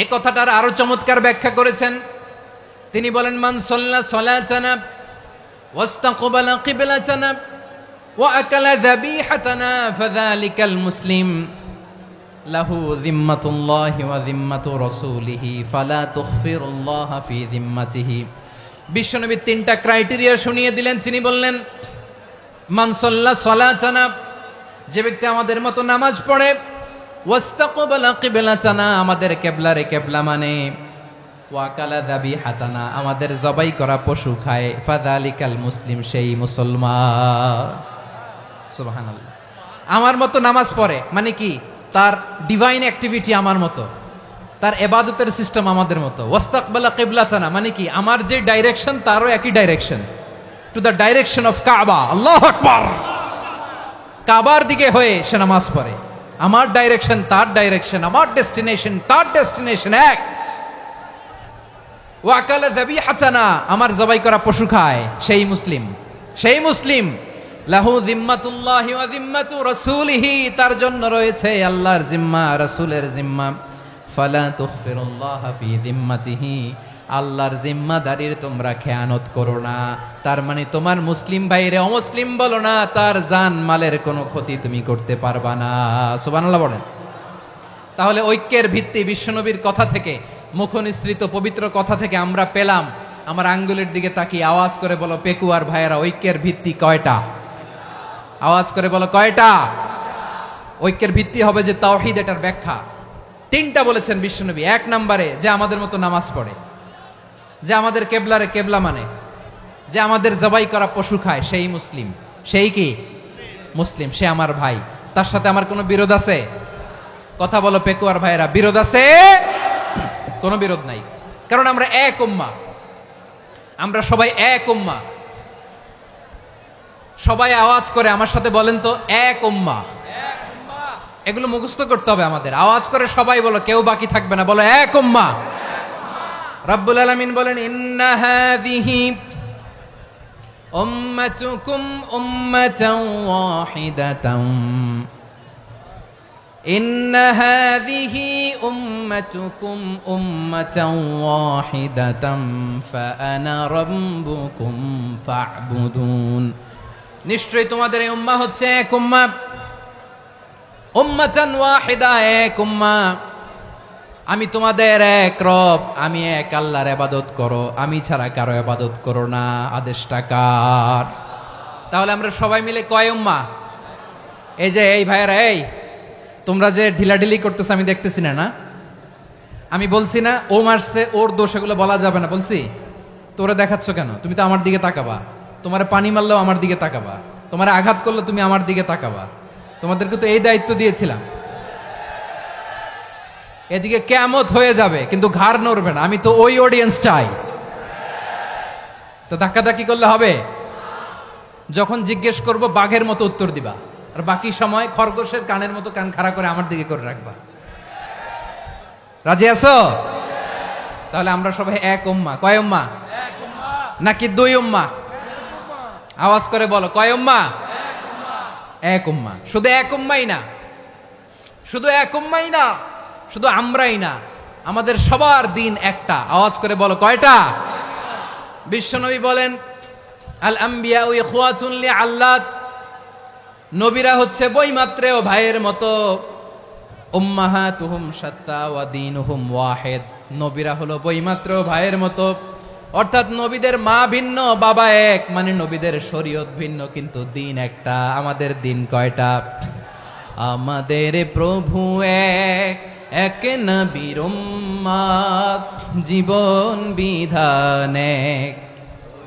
এ কথাটার আরো চমৎকার ব্যাখ্যা করেছেন। তিনি বলেন, মান সাল্লা সালাতানা ওয়াস্তাকবালা কিবলাতানা ওয়া আকালা যাবিহাতানা ফাযালিকাল মুসলিম লাহু যিম্মাতুল্লাহি ওয়া যিম্মাতু রাসূলিহি ফালা তুখফিরুল্লাহা ফি যিম্মাতিহি। বিশ্বনবী তিনটা ক্রাইটেরিয়া শুনিয়ে দিলেন। তিনি বললেন, মান সাল্লা সালাতানা, যে ব্যক্তি আমাদের মতো নামাজ পড়ে, ওয়াস্তাকবালা কিবলাতানা, আমাদের কিবলারে কিবলা মানে, ওয়াকালা যাবিহাতানা, আমাদের জবাই করা পশু খায়, ফাযালিকাল মুসলিম, সেই মুসলমান। সুবহানাল্লাহ। আমার মতো নামাজ পড়ে মানে কি? তার ডিভাইন অ্যাক্টিভিটি আমার মতো, তার ইবাদতের সিস্টেম আমাদের মতো। ওয়াস্তাকবালা কিবলাতানা মানে কি? আমার যে ডাইরেকশন তারও একই direction, to the direction of কাবা। আল্লাহু আকবার। কাবার দিকে হয়ে সে নামাজ পড়ে। আমার ডাইরেকশন তার ডাইরেকশন, আমার ডেস্টিনেশন তার ডেস্টিনেশন এক। ওয়াকালা যাবিহাতানা, আমার জবাই করা পশু খায়, সেই মুসলিম। সেই মুসলিম। লাহু যিম্মাতুল্লাহি ওয়া যিম্মাতু রাসূলিহি, তার জন্য রয়েছে আল্লাহর জিম্মা, রাসূলের জিম্মা। ফালা তুখফিরুল্লাহা ফি যিম্মাতিহি, আল্লাহর জিম্মাদারির তোমরা খেয়ানত করো না। তার মানে তোমার মুসলিম ভাইরে অমুসলিম বলো না, তার জান মালের কোনো ক্ষতি তুমি করতে পারবা না। সুবহানাল্লাহ বলেন। তাহলে ঐক্যের ভিত্তি বিশ্বনবীর কথা থেকে, মুখনিসৃত পবিত্র কথা থেকে আমরা পেলাম। আমার আঙ্গুলের দিকে তাকিয়ে আওয়াজ করে বলো পেকুয়ার ভাইয়েরা, ঐক্যের ভিত্তি কয়টা? আওয়াজ করে বলো কয়টা? ঐক্যের ভিত্তি হবে যে তাওহীদ, এটার ব্যাখ্যা তিনটা বলেছেন বিশ্বনবী। এক নম্বরে, যে আমাদের মতো নামাজ পড়ে, যে আমাদের কেবলারে কেবলা মানে, যে আমাদের জবাই করা পশু খায়, সেই মুসলিম। সেই কি? মুসলিম। সে আমার ভাই। তার সাথে আমার কোনো বিরোধ আছে? কথা বলো পেকুয়ার ভাইরা, বিরোধ আছে? কোনো বিরোধ নাই, কারণ আমরা এক উম্মাহ, আমরা সবাই এক উম্মাহ। সবাই আওয়াজ করে আমার সাথে বলেন তো, এক উম্মাহ। এগুলো মুখস্থ করতে হবে আমাদের। আওয়াজ করে সবাই বলো, কেউ বাকি থাকবে না, বলো এক উম্মাহ। রব্বুল আলামিন বলেন, ইন্না হাযিহি উম্মাতুকুম উম্মাতান ওয়াহিদাতান, ইন্না হাযিহি উম্মাতুকুম উম্মাতান ওয়াহিদাতান ফাআনা রাব্বুকুম ফা'বুদুন। নিশ্চয়ই তোমাদের এই উম্মাহ হচ্ছে এক উম্মাহ, উম্মাতান ওয়াহিদা, এক উম্মাহ। আমি তোমাদের এক রব, আমি এক আল্লাহর ইবাদত করো, আমি ছাড়া কারো ইবাদত করো না। আদেশটা কার? তাহলে আমরা সবাই মিলে কয় উম্মাহ? এই যে এই ভাইয়েরা, এই তোমরা যে ঢিলাঢিলি করতেছো আমি দেখতেছি না, না আমি বলছি না ও মারছে ওর দোষ, এগুলো বলা যাবে না বলছি? তোরে দেখাচ্ছ কেন? তুমি তো আমার দিকে তাকাবা। তোমার পানি মারলেও আমার দিকে তাকাবা, তোমার আঘাত করলে তুমি আমার দিকে তাকাবা। তোমাদেরকে তো এই দায়িত্ব দিয়েছিলাম। এদিকে কিয়ামত হয়ে যাবে কিন্তু ঘাড় নড়বে না, আমি তো ওই অডিয়েন্স চাই। তো ধাক্কাধাক্কি করলে হবে? যখন জিজ্ঞেস করব বাঘের মতো উত্তর দিবা, আর বাকি সময় খরগোশের কানের মতো কান খাড়া করে আমার দিকে করে রাখবা। রাজি আছো? তাহলে আমরা সবাই এক উম্মাহ। কয় উম্মাহ? নাকি দুই উম্মাহ? আওয়াজ করে বলো, কয় উম্মাহ? এক উম্মাহ। শুধু এক উম্মাই না, শুধু এক উম্মাই না, শুধু আমরাই না, আমাদের সবার দিন একটা। আওয়াজ করে বলো, কয়টা? বিশ্বনবী বলেন, আল আম্বিয়া ইখওয়াতুন লিআল্লাত, নবীরা হচ্ছে বইমাত্রেও ভাইয়ের মতো। উম্মাহাতুহুম শাত্তা ওয়া দীনুহুম ওয়াহিদ, নবীরা হলো বইমাত্রেও ভাইয়ের মতো। অর্থাৎ নবীদের মা ভিন্ন, বাবা এক, মানে নবীদের শরীয়ত ভিন্ন কিন্তু দিন একটা। আমাদের দিন কয়টা? আমাদের প্রভু এক, এক নবীর উম্মাত, জীবন বিধান এক,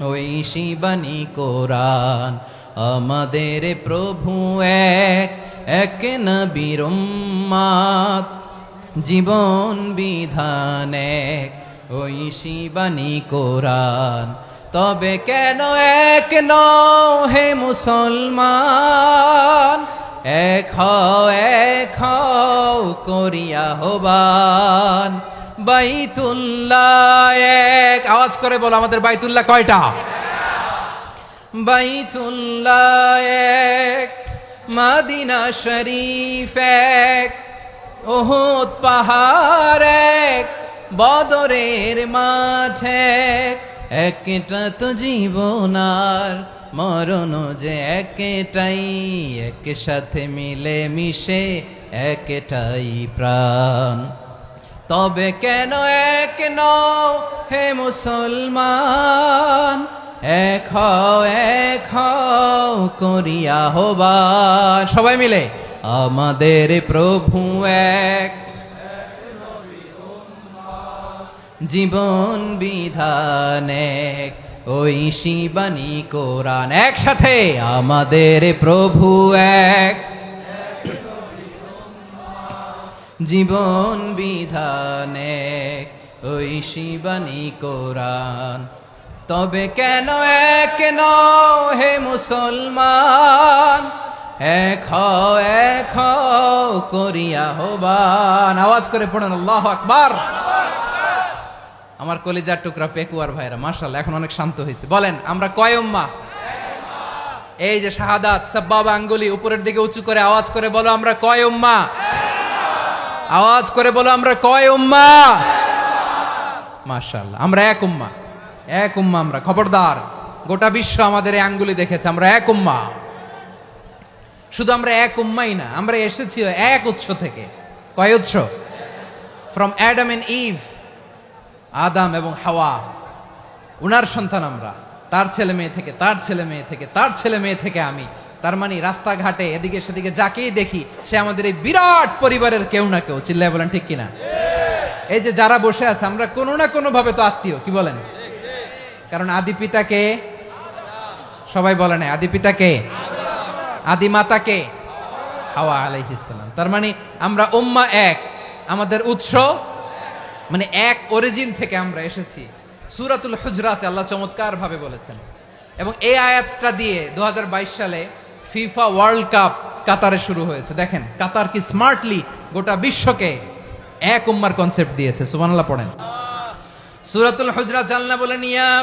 ওই শিবানী কোরআন। আমাদের প্রভু এক, এক নবীর উম্মাত, জীবন বিধান এক, ওই শিবানী কোরআন। তবে কেন এক নও হে মুসলমান? এক হও করিয়া হবান। বাইতুল্লাহ এক, আওয়াজ করে বলো আমাদের বাইতুল্লাহ কয়টা? বাইতুল্লাহ এক, মদিনা শরীফ এক, উহুদ পাহাড় এক, বদরের মাঠ এক। একটা তো জীবন আর মরণ যে একটাই, একসাথে মিলে মিশে একটাই প্রাণ। তবে কেন এক নও হে মুসলমান? এক হও করিয়া হবান। সবাই মিলে, আমাদের প্রভু এক, জীবন বিধান এক, ওই শিবানী কোরআন। একসাথে, আমাদের প্রভু এক, জীবন বিধান এক, ওই শিবানী কোরআন। তবে কেন এক নও হে মুসলমান? এক হও করিয়া হবান। আওয়াজ করে পড়েন আল্লাহু আকবার। আমার কলিজার টুকরা পেকুয়ার ভাইরা মাশাআল্লাহ এখন অনেক শান্ত হয়েছে। বলেন আমরা কয় উম্মাহ? এই যে শাহাদাত সাব্বাবা আঙ্গুলি উপরের দিকে উঁচু করে আওয়াজ করে বলো আমরা কয় উম্মাহ? আওয়াজ করে বলো আমরা কয় উম্মাহ? মাশাআল্লাহ আমরা এক উম্মাহ, এক উম্মাহ আমরা। খবরদার, গোটা বিশ্ব আমাদের এই আঙ্গুলি দেখেছে, আমরা এক উম্মাহ। শুধু আমরা এক উম্মাই না, আমরা এসেছি এক উৎস থেকে। কয় উৎস? ফ্রম অ্যাডাম এন্ড ইভ, আদম এবং হাওয়া, উনার সন্তান আমরা। তার ছেলে মেয়ে থেকে, তার ছেলে মেয়ে থেকে, তার ছেলে মেয়ে থেকে আমি। তার মানে রাস্তাঘাটে এদিকে সেদিকে যাকেই দেখি সে আমাদের এই বিরাট পরিবারের কেউ না কেউ। চিল্লায় বলেন ঠিক কিনা? এই যে যারা বসে আছে আমরা কোনো না কোনো ভাবে তো আত্মীয়, কি বলেন? কারণ আদি পিতাকে সবাই বলে না, আদি পিতাকে, আদি মাতাকে হাওয়া আলাইহিস সালাম। তার মানে আমরা উম্মাহ এক, আমাদের উৎস মানে এক অরিজিন থেকে আমরা এসেছি। সূরাতুল হুজরাতে আল্লাহ চমৎকার ভাবে বলেছেন। এবং এই আয়াতটা দিয়ে 2022 সালে ফিফা ওয়ার্ল্ড কাপ কাতারে শুরু হয়েছে। দেখেন কাতার কি স্মার্টলি গোটা বিশ্বকে এক উম্মার কনসেপ্ট দিয়েছে। সুবহানাল্লাহ পড়েন। সূরাতুল হুজরাত আল্লাহ বলেন, ইয়া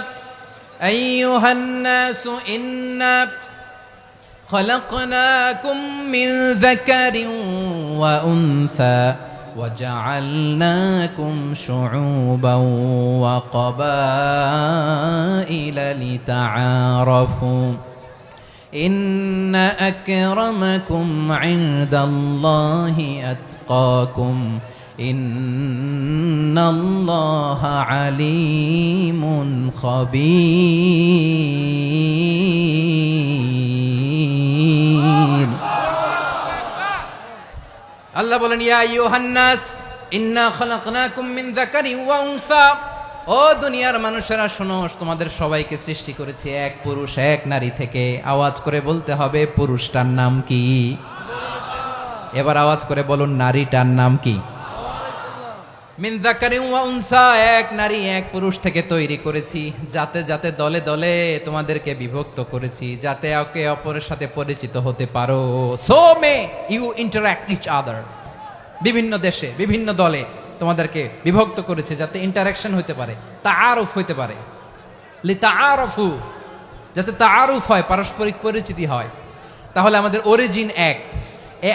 আইয়ুহান নাসু ইন্না খলাকনাকুম মিন যাকারিন ওয়া উনসা وجعلناكم شعوبا وقبائل لتعارفوا إن أكرمكم عند الله أتقاكم ইন্নাল্লাহা আলিমুন খাবীর। আল্লাহ বলেন, ইয়া আইয়ুহান নাস ইন্না খালাকনাকুম মিন যাকারিন ওয়া উনসা। ও দুনিয়ার মানুষেরা শোনো, তোমাদের সবাইকে সৃষ্টি করেছি এক পুরুষ এক নারী থেকে। আওয়াজ করে বলতে হবে, পুরুষটার নাম কি? এবার আওয়াজ করে বলুন, নারীটার নাম কি? মিন যাকারিন ওয়া উনসা, এক নারী এক পুরুষ থেকে তৈরি করেছি। যাতে যাতে দলে দলে তোমাদেরকে বিভক্ত করেছি, যাতে একে অপরের সাথে পরিচিত হতে পারো। So may you interact each other. বিভিন্ন দেশে বিভিন্ন দলে তোমাদেরকে বিভক্ত করেছে যাতে ইন্টারাকশন হইতে পারে, তাআরুফ হইতে পারে। লিতাআরফু, যাতে তাআরুফ হয়, পারস্পরিক পরিচিতি হয়। তাহলে আমাদের অরিজিন এক। এই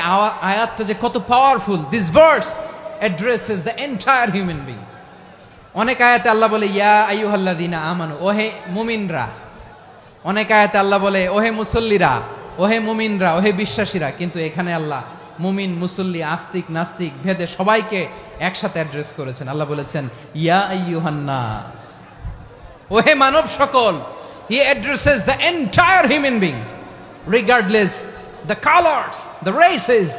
আয়াতটা যে কত powerful! This verse addresses the entire human being. অনেক আয়াতে আল্লাহ বলে ইয়া আইয়ুহাল্লাযীনা আমানু, ওহে মুমিনরা। অনেক আয়াতে আল্লাহ বলে ওহে মুসল্লিরা, ওহে মুমিনরা, ওহে বিশ্বাসীরা। কিন্তু এখানে আল্লাহ মুমিন মুসল্লি আস্তিক নাস্তিক ভেদে সবাইকে একসাথে অ্যাড্রেস করেছেন। আল্লাহ বলেছেন ইয়া আইয়ুহান নাস, ওহে মানব সকল। হি addresses the entire human being regardless the colours, the races,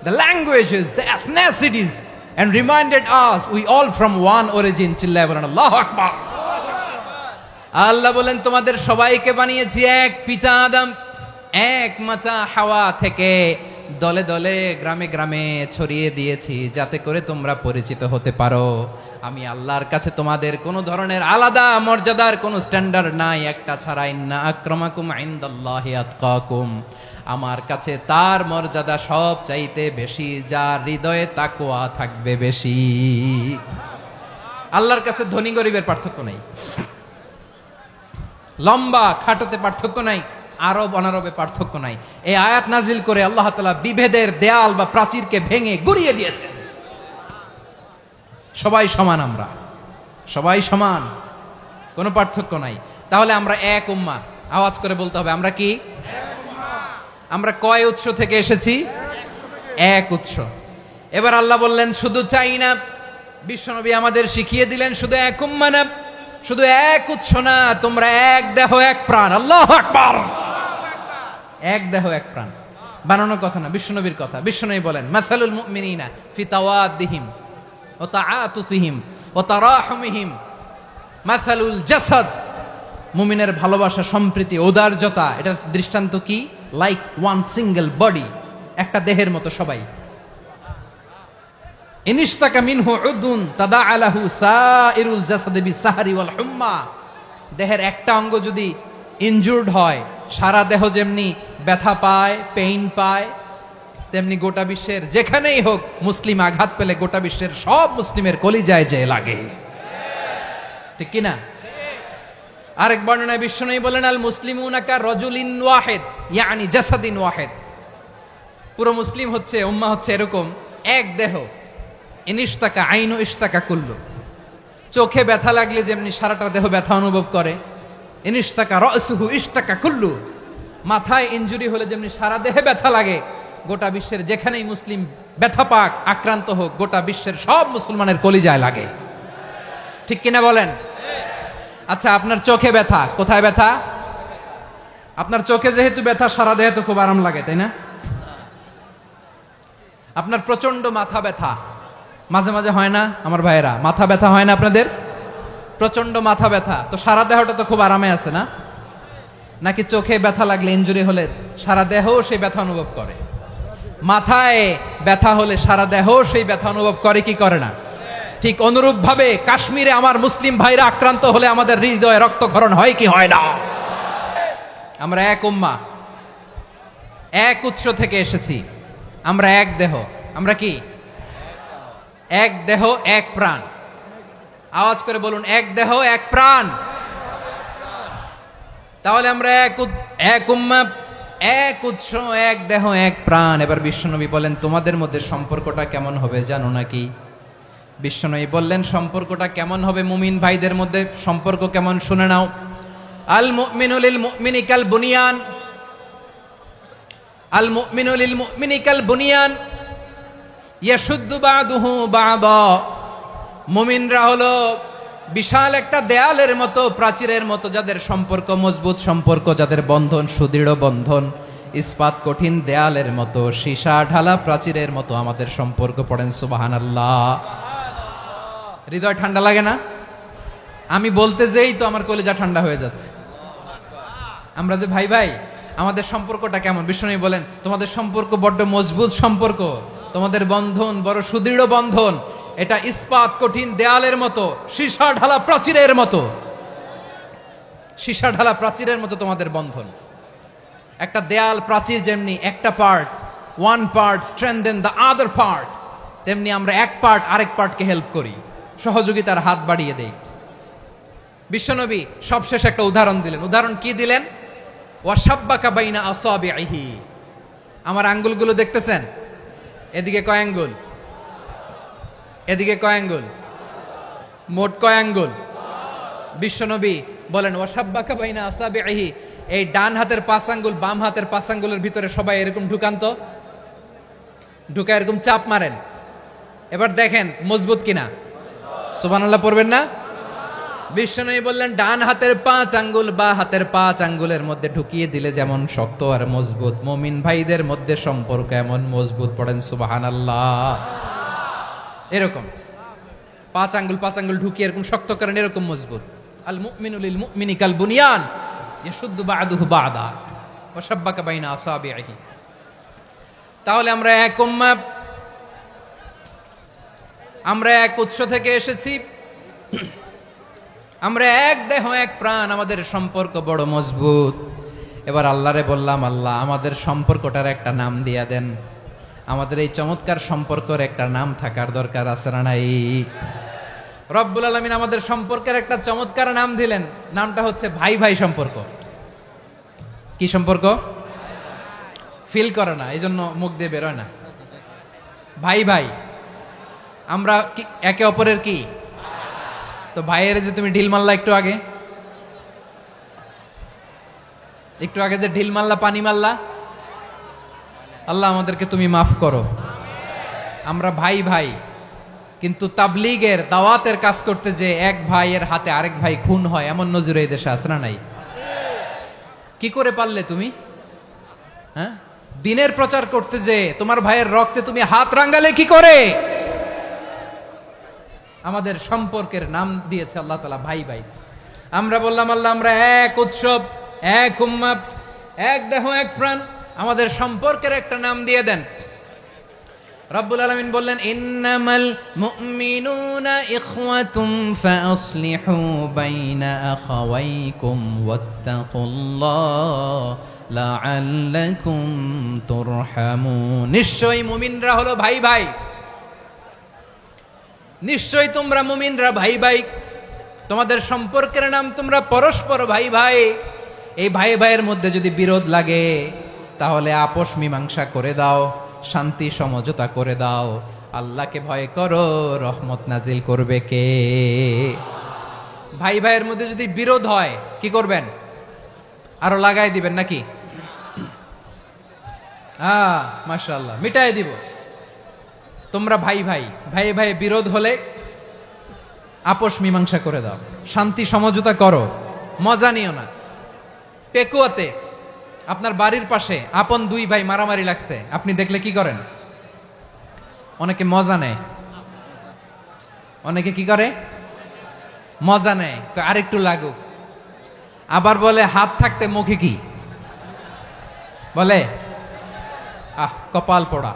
the languages, the এথনিসিটিস, and reminded us we all from one origin. চিল্লায় বলেন আল্লাহু আকবার। আল্লাহ বলেন তোমাদের সবাইকে বানিয়েছি এক পিতা আদম, এক মাতা হাওয়া থেকে। দলে দলে গ্রামে গ্রামে ছড়িয়ে দিয়েছি যাতে করে তোমরা পরিচিত হতে পারো। আমি আল্লাহর কাছে তোমাদের কোনো ধরনের আলাদা মর্যাদার কোনো স্ট্যান্ডার্ড নাই, একটা ছাড়া। ইন্না আক্রামাকুম ইনদাল্লাহি আতকাকুম, আমার কাছে তার মর্যাদা সব চাইতে বেশি যার হৃদয়ে তাকওয়া থাকবে বেশি। আল্লাহর কাছে ধনী গরিবের পার্থক্য নাই, লম্বা খাটোতে পার্থক্য নাই, আরব অনারবে পার্থক্য নাই। এই আয়াত নাজিল করে আল্লাহ তাআলা বিভেদের দেয়াল বা প্রাচীরকে ভেঙে গুড়িয়ে দিয়েছেন। সবাই সমান, আমরা সবাই সমান, কোনো পার্থক্য নাই। তাহলে আমরা এক উম্মাহ। আওয়াজ করে বলতে হবে, আমরা কি? আমরা কয় উৎস থেকে এসেছি? এক উৎস। এবার আল্লাহ বললেন শুধু চাই না, বিশ্বনবী আমাদের শিখিয়ে দিলেন শুধু এক উম্মাহ না, শুধু এক উৎস না, তোমরা এক দেহ এক প্রাণ। আল্লাহু আকবার। এক দেহ এক প্রাণ বানানো কথা না, বিশ্বনবীর কথা। বিশ্বনবী বলেন মাসালুল মুমিনিনা ফি তাওয়াদ্দিহিম ওয়া তাআতুফিহিম ওয়া তারাহুমিহিম মাসালুল জাসাদ। মুমিনের ভালোবাসা, সম্প্রীতি, ঔদার্যতা, এটার দৃষ্টান্ত কি? লাইক ওয়ান সিঙ্গেল বডি, একটা দেহের মতো সবাই। ইনিশতাকা মিনহু উদুন তাদাআলাহু সাইরুল জাসাদি বিসাহরি ওয়াল হুম্মা। দেহের একটা অঙ্গ যদি ইনজুর্ড হয়, সারা দেহ যেমনি ব্যথা পায়, পেইন পায়, তেমনি গোটা বিশ্বের যেখানেই হোক মুসলিম আঘাত পেলে গোটা বিশ্বের সব মুসলিমের কলিজায় যে লাগে, ঠিক কিনা? আরেক বর্ণনায় বিশ্বনবী বলেন আল মুসলিমুনা কা রাজুলিন ওয়াহিদ ইয়ানি জাসাদিন ওয়াহিদ। পুরো মুসলিম হচ্ছে, উম্মাহ হচ্ছে এরকম এক দেহ। ইনিশতাকা আইনু ইশতাকা কুল্লু। চোখে ব্যথা লাগলে যেমনি সারাটা দেহ ব্যথা অনুভব করে, ইনিশতাকা রাসুহু ইশতাকা কুল্লু। মাথায় ইনজুরি হলে যেমনি সারা দেহে ব্যথা লাগে, গোটা বিশ্বের যেখানেই মুসলিম ব্যথা পাক, আক্রান্ত হোক, গোটা বিশ্বের সব মুসলমানের কলিজায় লাগে, ঠিক কিনা বলেন? আচ্ছা, আপনার চোখে ব্যথা, কোথায় ব্যথা? আপনার চোখে যেহেতু ব্যথা, সারা দেহে তো খুব আরাম লাগে, তাই না? আপনার প্রচন্ড মাথা ব্যথা মাঝে মাঝে হয় না আমার ভাইয়েরা? মাথা ব্যথা হয় না আপনাদের? প্রচন্ড মাথা ব্যথা, তো সারা দেহটা তো খুব আরামে আছে না? নাকি চোখে ব্যথা লাগলে, ইনজুরি হলে সারা দেহ সেই ব্যথা অনুভব করে? মাথায় ব্যথা হলে সারা দেহ সেই ব্যথা অনুভব করে কি করে না? ঠিক অনুরূপ ভাবে কাশ্মীরে আমার মুসলিম ভাইরা আক্রান্ত হলে আমাদের হৃদয়ে রক্তক্ষরণ হয় কি হয় না? আমরা এক উম্মাহ, এক উৎস থেকে এসেছি, আমরা এক দেহ। আমরা কি? এক দেহ এক প্রাণ। আওয়াজ করে বলুন, এক দেহ এক প্রাণ। তাহলে আমরা এক উম্মাহ, এক উৎস, এক দেহ এক প্রাণ। এবার বিশ্বনবী বলেন তোমাদের মধ্যে সম্পর্কটা কেমন হবে জানো নাকি? বিশ্বনবী বললেন সম্পর্কটা কেমন হবে মুমিন ভাইদের মধ্যে, সম্পর্ক কেমন শুনে নাও। আল মুমিনু লিল মুমিনি কাল বুনিয়ান, আল মুমিনু লিল মুমিনি কাল বুনিয়ান ইয়াশুদ্দু বাদুহু বাদা, মুমিনরা হলো বিশাল একটা দেয়ালের মতো, প্রাচীরের মতো, যাদের সম্পর্ক মজবুত সম্পর্ক, যাদের বন্ধন সুদৃঢ় বন্ধন, ইস্পাত কঠিন দেয়ালের মতো, সীসা ঢালা প্রাচীরের মতো আমাদের সম্পর্ক। পড়েন সুবহানাল্লাহ। হৃদয় ঠান্ডা লাগে না? আমি বলতে যেই তো আমার কলিজা ঠান্ডা হয়ে যাচ্ছে। আমরা যে ভাই ভাই, আমাদের সম্পর্কটা কেমন? বিষ্ণু বলেন তোমাদের সম্পর্ক বড্ড মজবুত সম্পর্ক, তোমাদের বন্ধন বড় সুদৃঢ় বন্ধন, এটা ইস্পাত কঠিন দেয়ালের মতো, সীসা ঢালা প্রাচীরের মতো, সীসা ঢালা প্রাচীরের মতো তোমাদের বন্ধন। একটা দেয়াল প্রাচীর যেমনি একটা part, one part strengthen the other part, তেমনি আমরা এক পার্ট আরেক পার্টকে হেল্প করি, সহযোগিতার হাত বাড়িয়ে দেই। বিশ্বনবী সবশেষ একটা উদাহরণ দিলেন। উদাহরণ কি দিলেন? ওয়াশাব্বাকা বাইনা আসাবিহি, আমার আঙ্গুলগুলো দেখতেছেন? এদিকে কয় আঙ্গুল, এদিকে কয় আঙ্গুল, মোট কয় আঙ্গুল? বিশ্বনবী বলেন ওয়াশাব্বাকা বাইনা আসাবিহি, এই ডান হাতের 5 আঙ্গুল বাম হাতের 5 আঙ্গুলের ভিতরে সবাই এরকম ঢুকান তো, ঢুকা এরকম চাপ মারেন, এবার দেখেন মজবুত কিনা। সুবহানাল্লাহ পড়বেন না? বিশ্বনবী বললেন ডান হাতের 5 আঙ্গুল বা হাতের 5 আঙ্গুলের মধ্যে ঢুকিয়ে দিলে যেমন শক্ত আর মজবুত, মুমিন ভাইদের মধ্যে সম্পর্ক এমন মজবুত। পড়েন সুবহানাল্লাহ। এরকম 5 আঙ্গুল ঢুকিয়ে এরকম শক্ত করেন, এরকম মজবুত। আল মুমিনু লিল মুমিনি কাল বুনিয়ান ইয়াশুদ্দু বা'দুহু বা'দা ওয়া শাব্বাকা বাইনা আসাবিহি। তাহলে আমরা এক উম্মাহ, আমরা এক উৎস থেকে এসেছি, আমরা এক দেহ এক প্রাণ, আমাদের সম্পর্ক বড় মজবুত। এবার আল্লাহরে বললাম, আল্লাহ আমাদের সম্পর্কটার একটা নাম দিয়া দেন। আমাদের এই চমৎকার সম্পর্কের একটা নাম থাকার দরকার আছে না নাই? রব্বুল আলামিন আমাদের সম্পর্কের একটা চমৎকার নাম দিলেন, নামটা হচ্ছে ভাই ভাই সম্পর্ক। কি সম্পর্ক? ফিল করে না, এই জন্য মুখ দিয়ে বেরোয় না। ভাই ভাই, আমরা একে অপরের কি? তো ভাইয়ের যে তুমি ঢিল মারলা একটু আগে, একটু আগে যে ঢিল মারলা, পানি মারলা, আল্লাহ আমাদেরকে তুমি মাফ করো। আমরা ভাই ভাই, কিন্তু তাবলীগের দাওয়াতের কাজ করতে যে এক ভাইয়ের হাতে আরেক ভাই খুন হয়, এমন নজির এই দেশে আছে না নাই? কি করে পারলে তুমি? হ্যাঁ, দিনের প্রচার করতে যে তোমার ভাইয়ের রক্তে তুমি হাত রাঙ্গালে কি করে? আমাদের সম্পর্কের নাম দিয়েছে আল্লাহ তাআলা ভাই ভাই। আমরা বললাম আল্লাহ আমরা এক উৎসব, এক উম্মাহ, এক দেহ এক প্রাণ, আমাদের সম্পর্কের একটা নাম দিয়ে দেন। রব্বুল আলামিন বললেন ইন্নামাল মুমিনুনা ইখওয়াতুম ফাসলিহু বাইনা আখাওয়াইকুম ওয়াত্তাকুল্লাহ লাআল্লাকুম তুরহামুন। নিশ্চয়ই মুমিনরা হলো ভাই ভাই, নিশ্চয়ই তোমরা মুমিনরা ভাই ভাই, তোমাদের সম্পর্কের নাম তোমরা পরস্পর ভাই ভাই। এই ভাই ভাইয়ের মধ্যে যদি বিরোধ লাগে তাহলে আপোষ মীমাংসা করে দাও, শান্তি সমঝোতা করে দাও। আল্লাহকে ভয় করো, রহমত নাজিল করবে কে? ভাই ভাইয়ের মধ্যে যদি বিরোধ হয় কি করবেন? আরো লাগাই দিবেন নাকি? মাশাআল্লাহ, মিটাই দিব। তোমরা ভাই ভাই, ভাই ভাই বিরোধ হলে আপোষ মীমাংসা করে দাও, শান্তি সমঝোতা করো, মজা নিও না। পেকুয়াতে আপনার বাড়ির পাশে আপন 2 ভাই মারামারি লাগছে, আপনি দেখলে কি করেন? অনেকে মজা নেয়, অনেকে কি করে? মজা নেয়, আরেকটু লাগুক। আবার বলে হাত থাকতে মুখে কি বলে? কপাল পোড়া,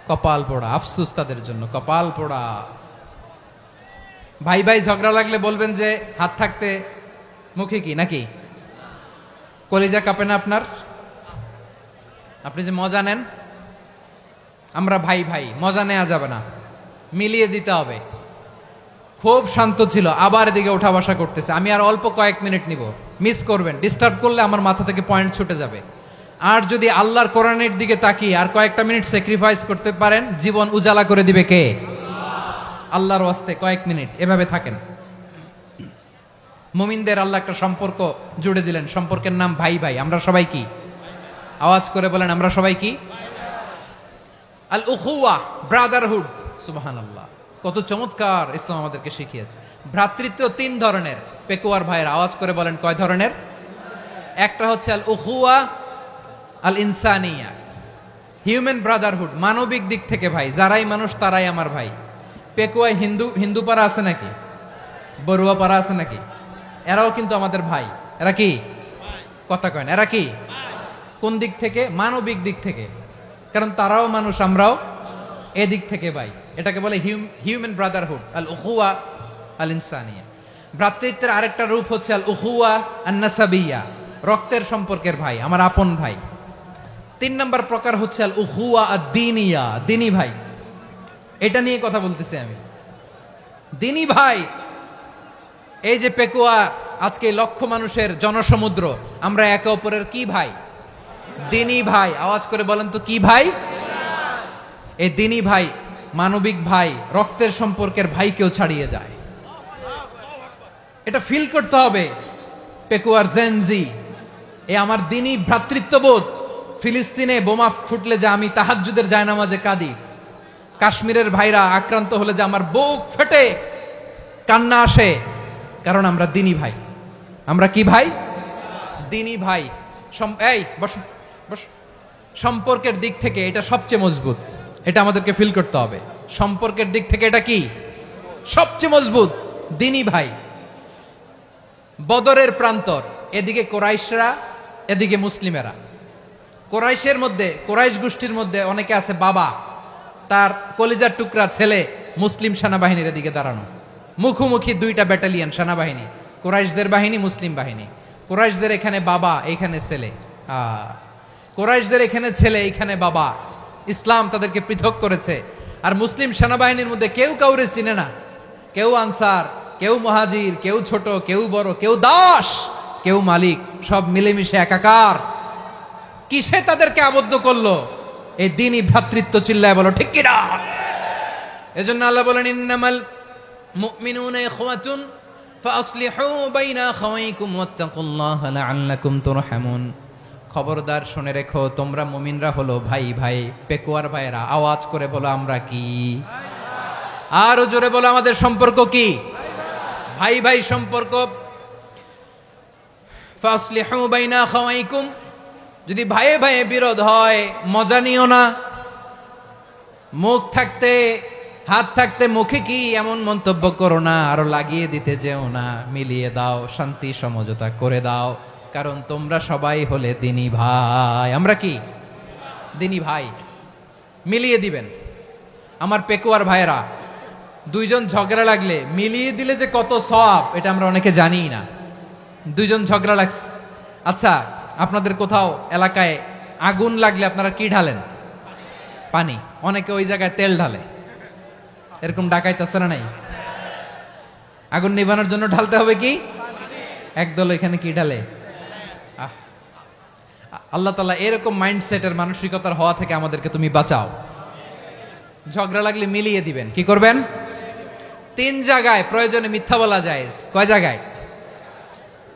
কপাল পোড়া। আফসোস তাদের জন্য, কপাল পোড়া। ভাই ভাই ঝগড়া লাগলে বলবেন যে হাত থাকতে মুখে কি, নাকি? কলিজা কাঁপে না আপনার? আপনি যে মজা নেন। আমরা ভাই ভাই, মজা নেওয়া যাবে না, মিলিয়ে দিতে হবে। খুব শান্ত ছিল, আবার এদিকে ওঠা বসা করতেছে। আমি আর অল্প কয়েক মিনিট নিব, মিস করবেন। ডিস্টার্ব করলে আমার মাথা থেকে পয়েন্ট ছুটে যাবে। আর যদি আল্লাহর কোরআনের দিকে তাকিয়ে আর কয়েকটা মিনিট স্যাক্রিফাইস করতে পারেন, জীবন উজালা করে দিবে কে? আল্লাহর ওয়াস্তে কয়েক মিনিট এভাবে থাকেন। মুমিনদের আল্লাহ একটা সম্পর্ক জুড়ে দিলেন, সম্পর্কের নাম ভাই ভাই। আমরা সবাই কি? আওয়াজ করে বলেন, আমরা সবাই কি? আল উখুয়া, ব্রাদারহুড। সুবহানাল্লাহ, কত চমৎকার ইসলাম আমাদেরকে শিখিয়েছে। ভ্রাতৃত্ব তিন ধরনের। পেকুয়ার ভাইয়ের আওয়াজ করে বলেন কয় ধরনের? একটা হচ্ছে আল উখুয়া আল ইনসানিয়া, হিউম্যান ব্রাদারহুড, মানবিক দিক থেকে ভাই, যারাই মানুষ তারাই আমার ভাই। পেকুয়ায় হিন্দু পাড়া আছে নাকি? বড়ুয়া পাড়া আছে নাকি? এরাও কিন্তু আমাদের ভাই। এরা কি? কথা কয় না, এরা কি? কোন দিক থেকে? মানবিক দিক থেকে, কারণ তারাও মানুষ, আমরাও এদিক থেকে ভাই। এটাকে বলে হিউম্যান ব্রাদারহুড, আল উখুয়া আল ইনসানিয়া। ভ্রাতৃত্বের আরেকটা রূপ হচ্ছে আল উখুয়া আন নাসাবিয়া, রক্তের সম্পর্কের ভাই, আমার আপন ভাই। তিন নম্বর প্রকার হচ্ছে আল উখুয়া আদ দ্বীনিয়া, দ্বীনি ভাই। এটা নিয়ে কথা বলতেছি আমি, দ্বীনি ভাই। এই যে পেকুয়া, আজকে লক্ষ মানুষের জনসমুদ্র, আমরা একে অপরের কি ভাই? দ্বীনি ভাই। আওয়াজ করে বলেন তো কি ভাই? এই দ্বীনি ভাই, মানবিক ভাই, রক্তের সম্পর্কের ভাইকেও ছাড়িয়ে যায়। এটা ফিল করতে হবে। পেকুয়ার জেনজি, এ আমার দ্বীনি ভ্রাতৃত্ববোধ। ফিলিস্তিনে বোমা ফুটলে যে আমি তাহাজ্জুদের জায়নামাজে কাঁদি, কাশ্মীরের ভাইরা আক্রান্ত হলে যে আমার বুক ফেটে কান্না আসে, কারণ আমরা দ্বীনি ভাই। আমরা কি ভাই? দ্বীনি ভাই। এই বস বস। সম্পর্কের দিক থেকে এটা সবচেয়ে মজবুত, এটা আমাদেরকে ফিল করতে হবে। সম্পর্কের দিক থেকে এটা কি? সবচেয়ে মজবুত, দ্বীনি ভাই। বদরের প্রান্তর, এদিকে কোরাইশরা, এদিকে মুসলিমেরা। কোরাইশের মধ্যে, কোরাইশ গোষ্ঠীর মধ্যে অনেকে আছে বাবা, তার কলিজার টুকরা ছেলে মুসলিম সেনাবাহিনীর এদিকে দাঁড়ানো, মুখোমুখি দুইটা ব্যাটালিয়ন সেনাবাহিনী, কোরাইশদের বাহিনী, মুসলিম বাহিনী। কোরাইশদের এখানে বাবা, এইখানে ছেলে। কোরাইশদের এখানে ছেলে, এইখানে বাবা। ইসলাম তাদেরকে পৃথক করেছে। আর মুসলিম সেনাবাহিনীর মধ্যে কেউ কাউরে চিনে না, কেউ আনসার, কেউ মুহাজির, কেউ ছোট, কেউ বড়, কেউ দাস, কেউ মালিক, সব মিলেমিশে একাকার। কিসে তাদেরকে আবদ্ধ করলো? এই দ্বীনি ভ্রাতৃত্ব। চিল্লায় বলো ঠিক কিনা? এজন্য আল্লাহ বলেন, ইন্নামাল মুমিনুনা ইখওয়াতুন ফাসলিহু বাইনা আখাওয়াইকুম ওয়াত্তাকুল্লাহা লাআল্লাকুম তুরহামুন। খবরদার শুনে রেখো, তোমরা মুমিনরা হলো ভাই ভাই। পেকুয়ার ভাইরা আওয়াজ করে বলো আমরা কি? আরো জোরে বলো আমাদের সম্পর্ক কি? ভাই ভাই সম্পর্ক। ফাসলিহু বাইনা আখাওয়াইকুম, যদি ভাইয়ে ভাইয়ে বিরোধ হয় মজা নিও না। মুখ থাকতে, হাত থাকতে মুখে কি এমন মন্তব্য করো না, আরো লাগিয়ে দিতে যেও না। মিলিয়ে দাও, শান্তি সমঝোতা করে দাও, কারণ তোমরা সবাই হলে দ্বীনি ভাই। আমরা কি? দ্বীনি ভাই। মিলিয়ে দিবেন। আমার পেকুয়ার ভাইয়েরা, দুইজন ঝগড়া লাগলে মিলিয়ে দিলে যে কত সওয়াব, এটা আমরা অনেকে জানিই না। দুইজন ঝগড়া লাগছে, আচ্ছা আপনাদের কোথাও এলাকায় আগুন লাগলে আপনারা কি ঢালেন? পানি। অনেকে ওই জায়গায় তেল ঢালে। এরকম ডাকাইতেছে না নাই? আগুন নিভানোর জন্য ঢালতে হবে কি? একদল এখানে কি ঢালে? আল্লাহ তাআলা এরকম মাইন্ডসেটের, মানসিকতার হওয়া থেকে আমাদেরকে তুমি বাঁচাও। ঝগড়া লাগলে মিলিয়ে দিবেন। কি করবেন? তিন জায়গায় প্রয়োজনে মিথ্যা বলা যায়। কয় জায়গায়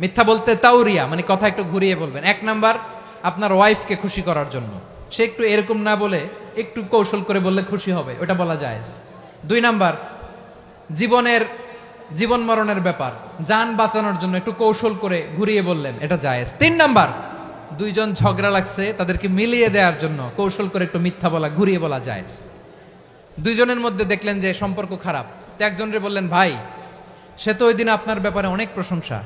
মিথ্যা বলতে? তাউরিয়া, মানে কথা একটু ঘুরিয়ে বলবেন। এক নাম্বার, আপনার ওয়াইফকে খুশি করার জন্য, সে একটু এরকম না বলে একটু কৌশল করে বললে খুশি হবে, ওটা বলা যায়। দুই নাম্বার, জীবন মরণের ব্যাপার, জান বাঁচানোর জন্য একটু কৌশল করে ঘুরিয়ে বললেন, এটা জায়েজ। তিন নাম্বার, দুইজন ঝগড়া লাগছে, তাদেরকে মিলিয়ে দেওয়ার জন্য কৌশল করে একটু মিথ্যা বলা, ঘুরিয়ে বলা জায়েজ। দুইজনের মধ্যে দেখলেন যে সম্পর্ক খারাপ, তো একজনরে বললেন, ভাই সে তো ওই দিন আপনার ব্যাপারে অনেক প্রশংসা।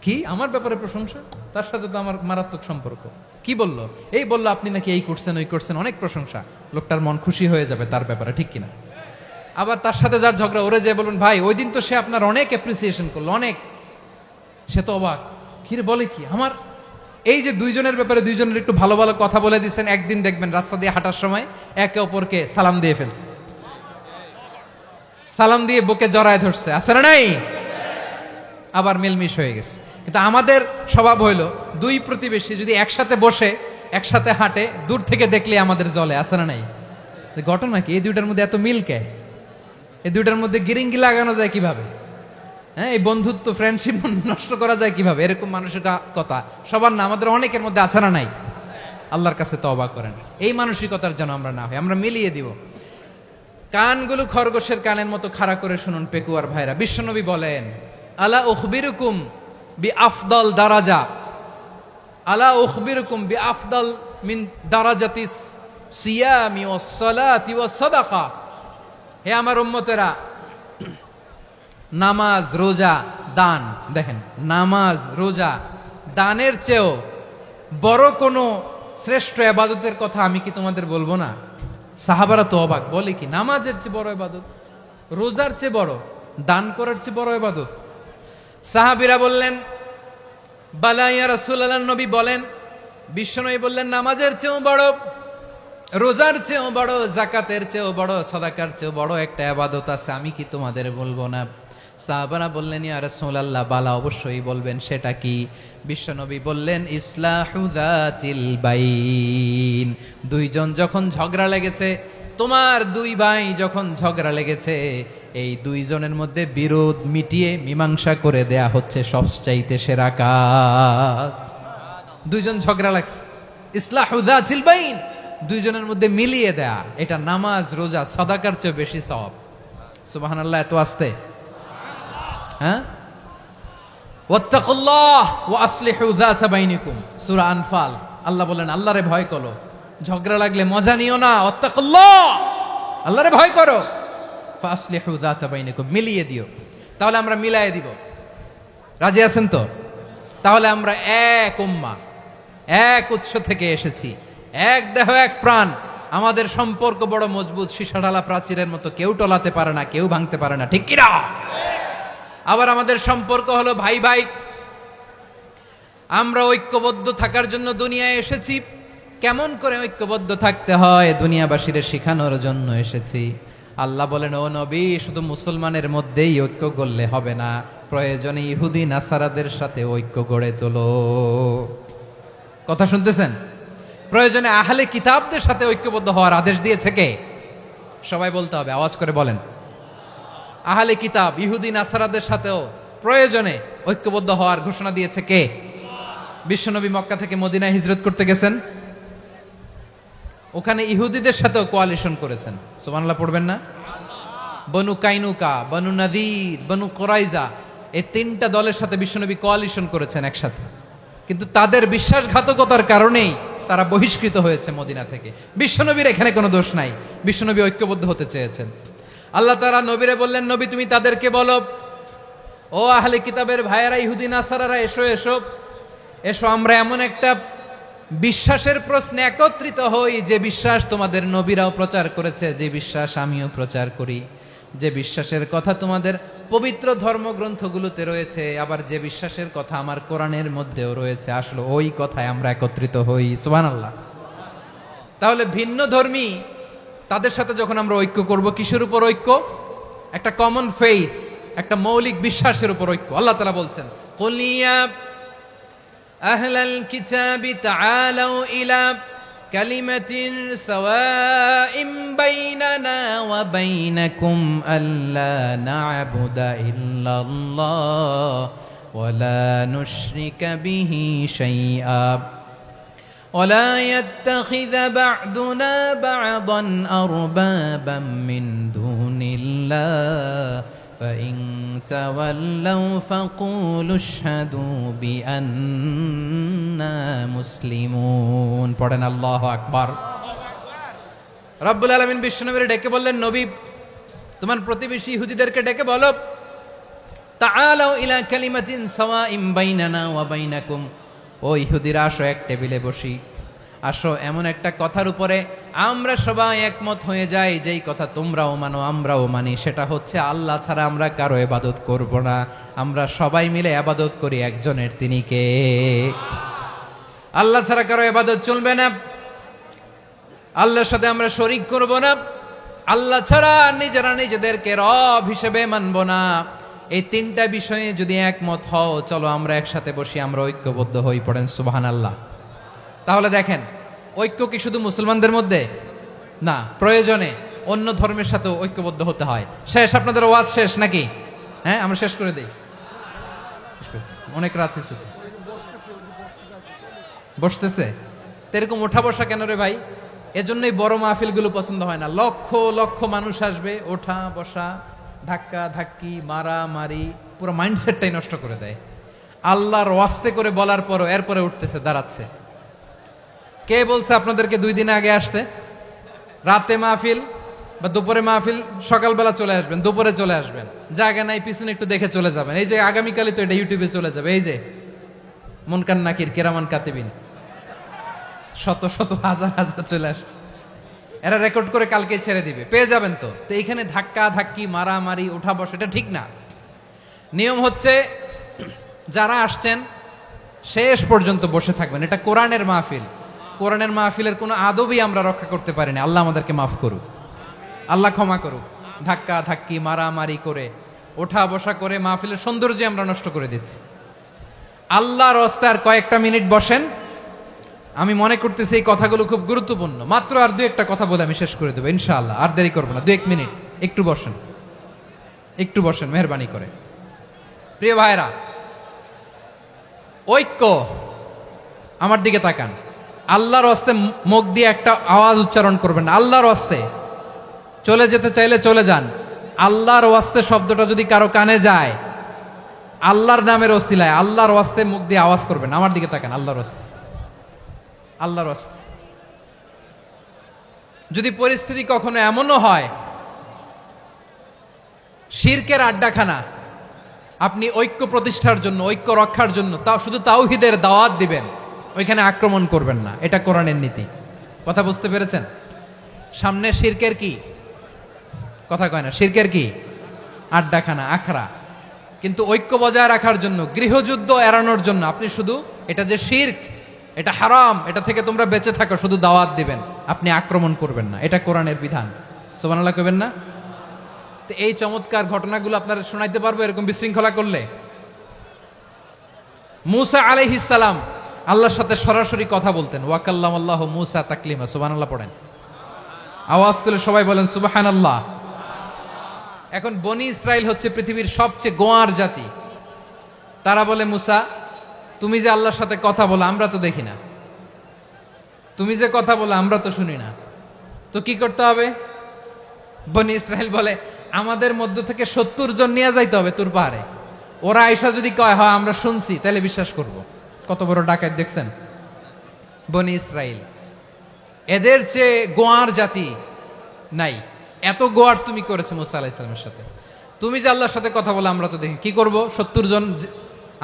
কি? আমার ব্যাপারে প্রশংসা? তার সাথে তো আমার মারাত্মক সম্পর্ক। কি বললো? এই বললো আপনি নাকি এই করছেন, ওই করছেন, অনেক প্রশংসা। লোকটার মন খুশি হয়ে যাবে তার ব্যাপারে, ঠিক কিনা? আবার তার সাথে যার ঝগড়া, ওরে যে বলুন, ভাই ওই দিন তো সে আপনার অনেক অ্যাপ্রিসিয়েশন করলো, অনেক। সে তো অবাক, কি রে বলে কি? আমার এই যে দুইজনের ব্যাপারে দুইজনের একটু ভালো ভালো কথা বলে দিচ্ছেন, একদিন দেখবেন রাস্তা দিয়ে হাঁটার সময় একে অপরকে সালাম দিয়ে ফেলছে, সালাম দিয়ে বুকে জড়ায় ধরছে, আছে না নাই? আবার মিলমিশ হয়ে গেছে। কিন্তু আমাদের স্বভাব হইল, দুই প্রতিবেশী যদি একসাথে বসে একসাথে হাঁটে, দূর থেকে দেখলে আমাদের জলে, আছে না নাই? ঘটনা কি? এই দুইটার মধ্যে এত মিল কে? এই দুইটার মধ্যে গিরিঙ্গি লাগানো যায় কিভাবে? হ্যাঁ, এই বন্ধুত্ব, ফ্রেন্ডশিপ নষ্ট করা যায় কিভাবে? এরকম মানুষের কথা সবার না, আমাদের অনেকের মধ্যে আছে না নাই? আল্লাহর কাছে তওবা করেন। এই মানসিকতার যেন আমরা না হই, আমরা মিলিয়ে দিব। কানগুলো খরগোশের কানের মতো খাড়া করে শুনুন পেকুয়ার ভাইরা। বিশ্বনবী বলেন, আলা উখবিরুকুম বি আফদল দারাজা, আলা উখবিরুকুম বি আফদল মিন দারাজাতিস সিয়ামি ওয়াস সালাতি ওয়াস সাদাকা। হে আমার উম্মতেরা, নামাজ, রোজা, দান, দেখেন নামাজ, রোজা, দানের চেয়েও বড় কোনো শ্রেষ্ঠ ইবাদতের কথা আমি কি তোমাদের বলবো না? সাহাবারা তো অবাক, বলে কি নামাজের চেয়ে বড় ইবাদত, রোজার চেয়ে বড়, দান করার চেয়ে বড় ইবাদত? সাহাবীরা বললেন, বালা ইয়া রাসূলুল্লাহ, নবী বলেন, বিশ্বনবী বললেন, নামাজের চেয়েও বড়, রোজার চেয়েও বড়, যাকাতের চেয়েও বড়, সাদাকার চেয়েও বড় একটা ইবাদত আছে, আমি কি তোমাদের বলবো না? সাহাবারা বললেন, ইয়া রাসূলুল্লাহ, বালা, অবশ্যই বলবেন, সেটা কি? বিশ্বনবী বললেন, ইসলাহু যাতিল বাইন। দুইজন যখন ঝগড়া লেগেছে, তোমার দুই ভাই যখন ঝগড়া লেগেছে, এই দুইজনের মধ্যে বিরোধ মিটিয়ে মীমাংসা করে দেয়া হচ্ছে সবচাইতে সেরা কাজ। দুইজন ঝগড়া লাগছে, ইসলাহু যাতিল বাইন, দুইজনের মধ্যে মিলিয়ে দেয়া, এটা নামাজ, রোজা, সাদাকার চেয়ে বেশি সওয়াব। সুবহানাল্লাহ, এত আস্তে, হ্যাঁ? ওয়াত্তাকুল্লাহ ওয়া আসলিহু যাতা বাইনিকুম, সূরা আনফাল। আল্লাহ বলেন, আল্লাহরে ভয় করো, ঝগড়া লাগলে মজা নিও না, ওয়াত্তাকুল্লাহ, আল্লাহরে ভয় করো, ফাসলিহু যাতা বাইনিকুম, মিলিয়ে দিও। তাহলে আমরা মিলায়ে দিব, রাজি আছেন তো? তাহলে আমরা এক উম্মাহ, এক উৎস থেকে এসেছি, এক দেহ, এক প্রাণ, আমাদের সম্পর্ক বড় মজবুত, সীসাঢালা প্রাচীরের মতো, কেউ টলাতে পারে না, কেউ ভাঙতে পারে না, ঠিক কিনা? আবার আমাদের সম্পর্ক হলো ভাই ভাই, আমরা ঐক্যবদ্ধ থাকার জন্য দুনিয়ায় এসেছি। কেমন করে ঐক্যবদ্ধ থাকতে হয় দুনিয়াবাসীর শেখানোর জন্য এসেছি। আল্লাহ বলেন, ও নবী, শুধু মুসলমানের মধ্যেই ঐক্য গড়লে হবে না, প্রয়োজনে ইহুদি নাসারাদের সাথে ঐক্য গড়ে তোলো। কথা শুনতেছেন? প্রয়োজনে আহলে কিতাবদের সাথে ঐক্যবদ্ধ হওয়ার আদেশ দিয়েছে কে? সবাই বলতে হবে, আওয়াজ করে বলেন। আহলে কিতাব, ইহুদি নাসারাদের সাথেও প্রয়োজনে ঐক্যবদ্ধ হওয়ার ঘোষণা দিয়েছে কে? বিশ্বনবী মক্কা থেকে মদিনায় হিজরত করতে গেছেন, ওখানে ইহুদিদের সাথেও কোয়ালিশন করেছেন। সুবহানাল্লাহ পড়বেন না? বনু কাইনুকা, বনু নাদির, বনু কুরাইজা, এই তিনটা দলের সাথে বিশ্বনবী কোয়ালিশন করেছেন একসাথে, কিন্তু তাদের বিশ্বাসঘাতকতার কারণেই তারা বহিষ্কৃত হয়েছে মদিনা থেকে। বিশ্বনবীর এখানে কোনো দোষ নাই, বিশ্বনবী ঐক্যবদ্ধ হতে চেয়েছেন। আল্লাহ তাআলা নবীরে বললেন, নবী তুমি তাদেরকে বলো, ও আহলে কিতাবের ভাইয়েরা, ইহুদি নাসারারা, এসো এসো এসো, আমরা এমন একটা বিশ্বাসের প্রশ্নে একত্রিত হই, যে বিশ্বাস তোমাদের নবীরাও প্রচার করেছে, যে বিশ্বাস আমিও প্রচার করি, যে বিশ্বাসের কথা তোমাদের পবিত্র ধর্মগ্রন্থগুলোতে রয়েছে, আবার যে বিশ্বাসের কথা আমার কোরআনের মধ্যেও রয়েছে, আসলে ওই কথায় আমরা একত্রিত হই। সুবহানাল্লাহ। তাহলে ভিন্ন ধর্মী তাদের সাথে যখন আমরা ঐক্য করব, কিসের উপর ঐক্য? একটা কমন ফেইথ, একটা মৌলিক বিশ্বাসের উপর ঐক্য। আল্লাহ তাআলা বলছেন, কুল ইয়া আহলাল কিতাবি তাআলাউ ইলা কালিমাতিন সাওয়াইম বাইনানা ওয়া বাইনাকুম আল্লা না'বুদা ইল্লাল্লাহ ওয়া লা নুশরিকা বিহি শাইআ ولا يتخذ بعضنا بعضا أربابا من دون الله فإن تولوا فقولوا اشهدوا بأننا مسلمون। পড়েন আল্লাহু আকবার। রব্বুল আলামিন বিশ্বনবীর ডেকে বললেন, নবী তোমার প্রতিবেশী ইহুদিদেরকে ডেকে বলো, তাআলাউ ইলা কালিমাতিন সাওয়াইম বাইনানা ওয়া বাইনাকুম, ও ইহুদিরা, আসো এক টেবিলে বসি, আসো এমন একটা কথার উপরে আমরা সবাই একমত হয়ে যাই, যেই কথা তোমরাও মানো আমরাও মানি, সেটা হচ্ছে আল্লাহ ছাড়া আমরা কারো ইবাদত করব না, আমরা সবাই মিলে ইবাদত করি একজনের, তিনি কে? আল্লাহ ছাড়া কারো ইবাদত চলবে না, আল্লাহর সাথে আমরা শরীক করব না, আল্লাহ ছাড়া নিজেরা নিজেদেরকে রব হিসেবে মানব না। এই তিনটা বিষয়ে যদি একমত হও, চলো আমরা একসাথে বসি, আমরা ঐক্যবদ্ধ হই। পড়েন সুবহানাল্লাহ। তাহলে দেখেন, ঐক্য কি শুধু মুসলমানদের মধ্যে না, প্রয়োজনে অন্য ধর্মের সাথে ঐক্যবদ্ধ হতে হয়। শেষ, আপনাদের ওয়াজ শেষ নাকি? হ্যাঁ, আমরা শেষ করে দেই, অনেক রাত হয়েছে। বসতেছে তো এরকম ওঠা বসা কেন রে ভাই? এজন্যই বড় মাহফিলগুলো পছন্দ হয় না। লক্ষ লক্ষ মানুষ আসবে, ওঠা বসা, ধাক্কা ধাক্কি, মারা মারি, পুরো মাইন্ডসেটটাই নষ্ট করে দেয়। আল্লাহর ওয়াস্তে করে বলার পরও এরপরে উঠতেছে, দাঁড়াচ্ছে। কে বলছে আপনাদেরকে 2 দিন আগে আসতে? রাতে মাহফিল বা দুপুরে মাহফিল, সকালবেলা চলে আসবেন, দুপুরে চলে আসবেন, জায়গা নাই পিছনে একটু দেখে চলে যাবেন। এই যে আগামীকালই তো এটা ইউটিউবে চলে যাবে। এই যে মুনকার নাকির কেরামান কাতিবিন, শত শত হাজার হাজার চলে আসছে, এরা রেকর্ড করে কালকে ছেড়ে দিবে, পেয়ে যাবেন। তো তো এইখানে ধাক্কা ধাক্কি, মারামারি, ওঠা বসা, এটা ঠিক না। নিয়ম হচ্ছে যারা আসছেন শেষ পর্যন্ত বসে থাকবেন। এটা কোরআনের মাহফিল। কোরআনের মাহফিলের কোনো আদবই আমরা রক্ষা করতে পারিনি। আল্লাহ আমাদেরকে মাফ করুক, আল্লাহ ক্ষমা করুক। ধাক্কা ধাক্কি, মারামারি করে, ওঠা বসা করে মাহফিলের সৌন্দর্য আমরা নষ্ট করে দিচ্ছি। আল্লাহর রাস্তায় আর কয়েকটা মিনিট বসেন। আমি মনে করতেছি এই কথাগুলো খুব গুরুত্বপূর্ণ। মাত্র আর 2-1টা কথা বলে আমি শেষ করে দেবো ইনশাআল্লাহ। আর দেরি করবো না, 2-1 মিনিট। একটু বসেন, একটু বসেন মেহরবানি করে। প্রিয় ভাইরা, ঐক্য, আমার দিকে তাকান। আল্লাহর হস্তে মুখ দিয়ে একটা আওয়াজ উচ্চারণ করবেন, আল্লাহর হস্তে। চলে যেতে চাইলে চলে যান। আল্লাহর ওয়াস্তে শব্দটা যদি কারো কানে যায়, আল্লাহর নামের ওসিলায় আল্লাহর ওয়াস্তে মুখ দিয়ে আওয়াজ করবেন। আমার দিকে তাকান, আল্লাহর ওয়াস্তে, আল্লাহর ওয়াস্তে। যদি পরিস্থিতি কখনো এমনও হয় শিরকের আড্ডাখানা, আপনি ঐক্য প্রতিষ্ঠার জন্য, ঐক্য রক্ষার জন্য তাও শুধু তাওহীদের দাওয়াত দিবেন, ওইখানে আক্রমণ করবেন না। এটা কোরআনের নীতি। কথা বুঝতে পেরেছেন? সামনে শিরকের কি কথা কয় না, শিরকের কি আড্ডাখানা, আখড়া। কিন্তু ঐক্য বজায় রাখার জন্য, গৃহযুদ্ধ এড়ানোর জন্য আপনি শুধু এটা যে শিরক, এটা হারাম, এটা থেকে তোমরা বেঁচে থাকো, শুধু দাওয়াত দিবেন, আপনি আক্রমণ করবেন না। এটা কোরআনের বিধান। সুবহানাল্লাহ কইবেন না? তো এই চমৎকার ঘটনাগুলো আপনারা শোনাইতে পারবো এরকম বিশৃঙ্খলা করলে। মূসা আলাইহিস সালাম আল্লাহর সাথে সরাসরি কথা বলতেন। ওয়াকাল্লামাল্লাহু মূসা তাকলিমা। সুবহানাল্লাহ পড়েন, আওয়াজ তুলে সবাই বলেন সুবহানাল্লাহ। এখন বনি ইসরাইল হচ্ছে পৃথিবীর সবচেয়ে গোয়ার জাতি। তারা বলে, মূসা তুমি যে আল্লাহর সাথে কথা বলো আমরা তো দেখি না, তুমি যে কথা বলো আমরা তো শুনি না, তো কি করতে হবে? বনি ইসরাইল বলে, আমাদের মধ্য থেকে 70 জন নিয়ে যাইতে হবে তুর পাহাড়ে। ওরা আয়সা যদি কয় হয় আমরা শুনছি, তাহলে বিশ্বাস করব। কত বড় ডাকাত দেখছেন বনি ইসরাইল। এদের চেয়ে গোয়ার জাতি নাই। এত গোয়ার তুমি করেছে মুসা আলাইহিস সালামের সাথে। তুমি যে আল্লাহর সাথে কথা বলে আমরা তো দেখি, কি করব? 70 জন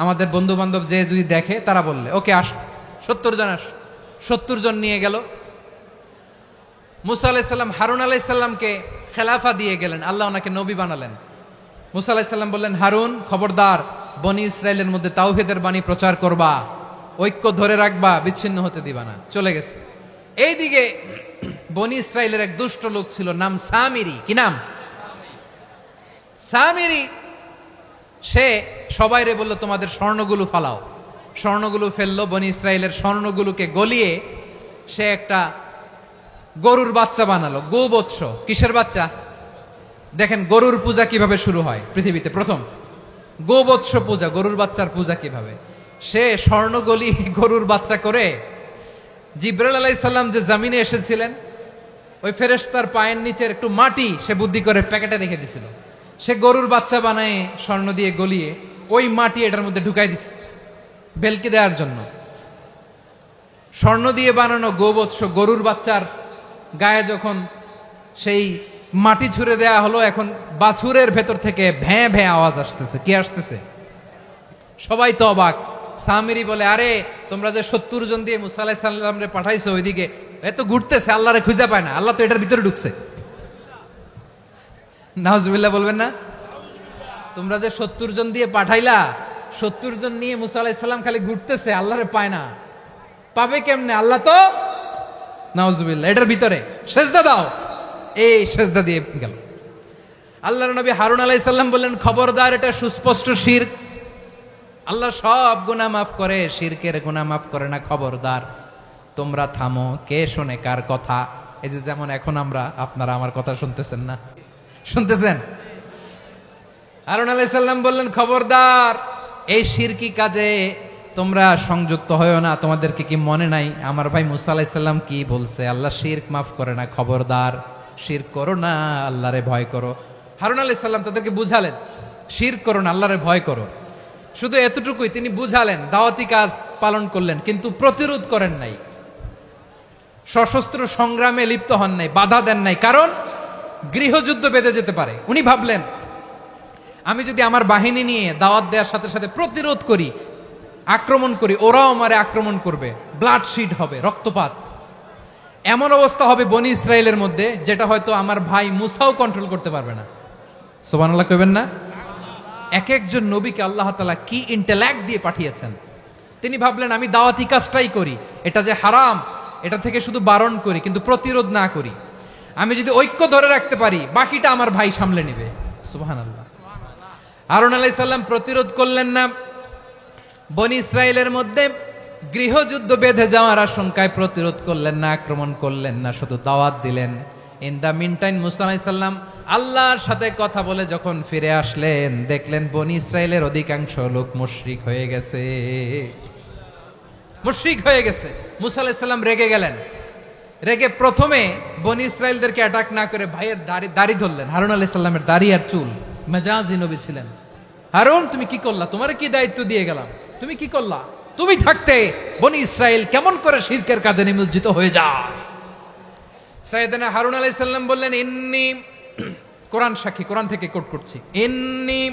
আমাদের বন্ধু বান্ধব যে যদি দেখে, তারা বললে ওকে আস, 70 জন আস। 70 জন নিয়ে গেল। মুসা আলাইহিস সালাম হারুন আলাইহিস সালামকে খেলাফা দিয়ে গেলেন, আল্লাহ ওনাকে নবী বানালেন। মুসা আলাইহিস সালাম বললেন, হারুন খবরদার, বনি ইসরাইলের মধ্যে তাওহীদের বাণী প্রচার করবা, ঐক্য ধরে রাখবা, বিচ্ছিন্ন হতে দিবা না। চলে গেছে। এইদিকে বনি ইসরাইলের এক দুষ্ট লোক ছিল, নাম সামিরি। কি নাম? সামিরি। সে সবাইরে বলল, তোমাদের স্বর্ণগুলো ফালাও। স্বর্ণগুলো ফেললো। বনি ইসরাইলের স্বর্ণগুলোকে গলিয়ে সে একটা গরুর বাচ্চা বানালো। গোবৎস। কিসের বাচ্চা? দেখেন গরুর পূজা কিভাবে শুরু হয় পৃথিবীতে প্রথম। গোবৎস পূজা, গরুর বাচ্চার পূজা কিভাবে। সে স্বর্ণ গলিয়ে গরুর বাচ্চা করে, জিব্রাইল আলাইহিস সালাম যে জমিনে এসেছিলেন, ওই ফেরেশতার পায়ের নিচের একটু মাটি সে বুদ্ধি করে প্যাকেটে রেখে দিছিল। সে গরুর বাচ্চা বানায় স্বর্ণ দিয়ে গলিয়ে ওই মাটি এটার মধ্যে ঢুকাই দিছে বেলকে দেওয়ার জন্য। স্বর্ণ দিয়ে বানানো গোবৎস গরুর বাচ্চার গায়ে যখন সেই মাটি ছুঁড়ে দেয়া হলো, এখন বাছুরের ভেতর থেকে ভ্যাঁ ভ্যাঁ আওয়াজ আসতেছে। কি আসতেছে? সবাই তো অবাক। সামিরি বলে, আরে তোমরা যে 70 জন দিয়ে মুসা আলাইহিস সালামরে পাঠাইছো, ওইদিকে এত ঘুরতেছে, আল্লাহরে খুঁজে পায় না, আল্লাহ তো এটার ভিতরে ঢুকছে। নাউজুবিল্লাহ বলবেন না? তোমরা যে 70 জন দিয়ে পাঠাইলা, 70 জন নিয়ে মুসা আলাইহিস সালাম খালি ঘুরতেছে, আল্লাহরে পায় না। পাবে কেমনে? আল্লাহ তো, নাউজুবিল্লাহ, এটার ভিতরে সেজদা দাও। এই সেজদা দিয়ে গেল। আল্লাহর নবী হারুন আলাইহিস সালাম বললেন, খবরদার, এটা সুস্পষ্ট শিরক। আল্লাহ সব গুনাহ মাফ করে, শিরকের গুনাহ মাফ করে না। খবরদার, তোমরা থামো। কে শোনে কার কথা? এই যে যেমন এখন আপনারা আমার কথা শুনতেছেন না? শুনতেছেন? হারুন আলাইহিস সালাম বললেন, খবরদার, এই শিরকি কাজে তোমরা সংযুক্ত হয়েও না, তোমাদেরকে কি মনে নাই আমার ভাই মুসা আলাইহিস সালাম কি বলছে, আল্লাহ শিরক মাফ করে না, খবরদার শিরক করো না, আল্লাহরে ভয় করো। হারুন আলাইহিস সালাম তাদেরকে বুঝালেন শিরক করো না, আল্লাহরে ভয় করো। শুধু এতটুকুই তিনি বুঝালেন, দাওয়াতি কাজ পালন করলেন, কিন্তু প্রতিরোধ করেন নাই, সশস্ত্র সংগ্রামে লিপ্ত হন নাই, বাধা দেন নাই, কারণ গৃহযুদ্ধ বেঁধে যেতে পারে। উনি ভাবলেন আমি যদি আমার বাহিনী নিয়ে দাওয়াত দেওয়ার সাথে সাথে প্রতিরোধ করি, আক্রমণ করি, ওরাও আমারে আক্রমণ করবে, ব্লাডশিড হবে, রক্তপাত, এমন অবস্থা হবে বনি ইসরায়েলের মধ্যে যেটা হয়তো আমার ভাই মুসাও কন্ট্রোল করতে পারবে না। সুবহানাল্লাহ কইবেন না? এক একজন নবীকে আল্লাহ তাআলা কি ইন্টেলেক্ট দিয়ে পাঠিয়েছেন। তিনি ভাবলেন আমি দাওয়াতি কাজটাই করি, এটা যে হারাম এটা থেকে শুধু বারণ করি, কিন্তু প্রতিরোধ না করি। আমি যদি ঐক্য ধরে রাখতে পারি, বাকিটা আমার ভাই সামলে নেবে। সুবহানাল্লাহ। হারুন আলাইহিস সালাম প্রতিরোধ করলেন না, বনি ইসরায়েলের মধ্যে গৃহযুদ্ধ বেঁধে যাওয়ার আশঙ্কায় প্রতিরোধ করলেন না, আক্রমণ করলেন না, শুধু দাওয়াত দিলেন। ইন দা মিন টাইম মুসা আলাইহিস সালাম আল্লাহর সাথে কথা বলে যখন ফিরে আসলেন, দেখলেন বনি ইসরায়েলের অধিকাংশ লোক মুশরিক হয়ে গেছে, মুশরিক হয়ে গেছে। মুসা আলাইহিস সালাম রেগে গেলেন, রেগে প্রথমে বনি ইসরায়েলদেরকে অ্যাটাক না করে ভাইয়ের দাড়ি ধরলেন। হারুন আলাইহিস সালামের দাড়ি আর চুল, মেজাজি নবী ছিলেন। হারুন তুমি কি করলা, তোমার কি দায়িত্ব দিয়ে গেলাম, তুমি কি করলা, তুমি থাকতে বনি ইসরায়েল কেমন করে শিরকের কাজে নিমজ্জিত হয়ে যায়। সাইয়েদনা হারুন আলাইহিস সালাম বললেন ইন্নী, কোরআন সাক্ষী, কোরআন থেকে কোট করছি, ইন্নী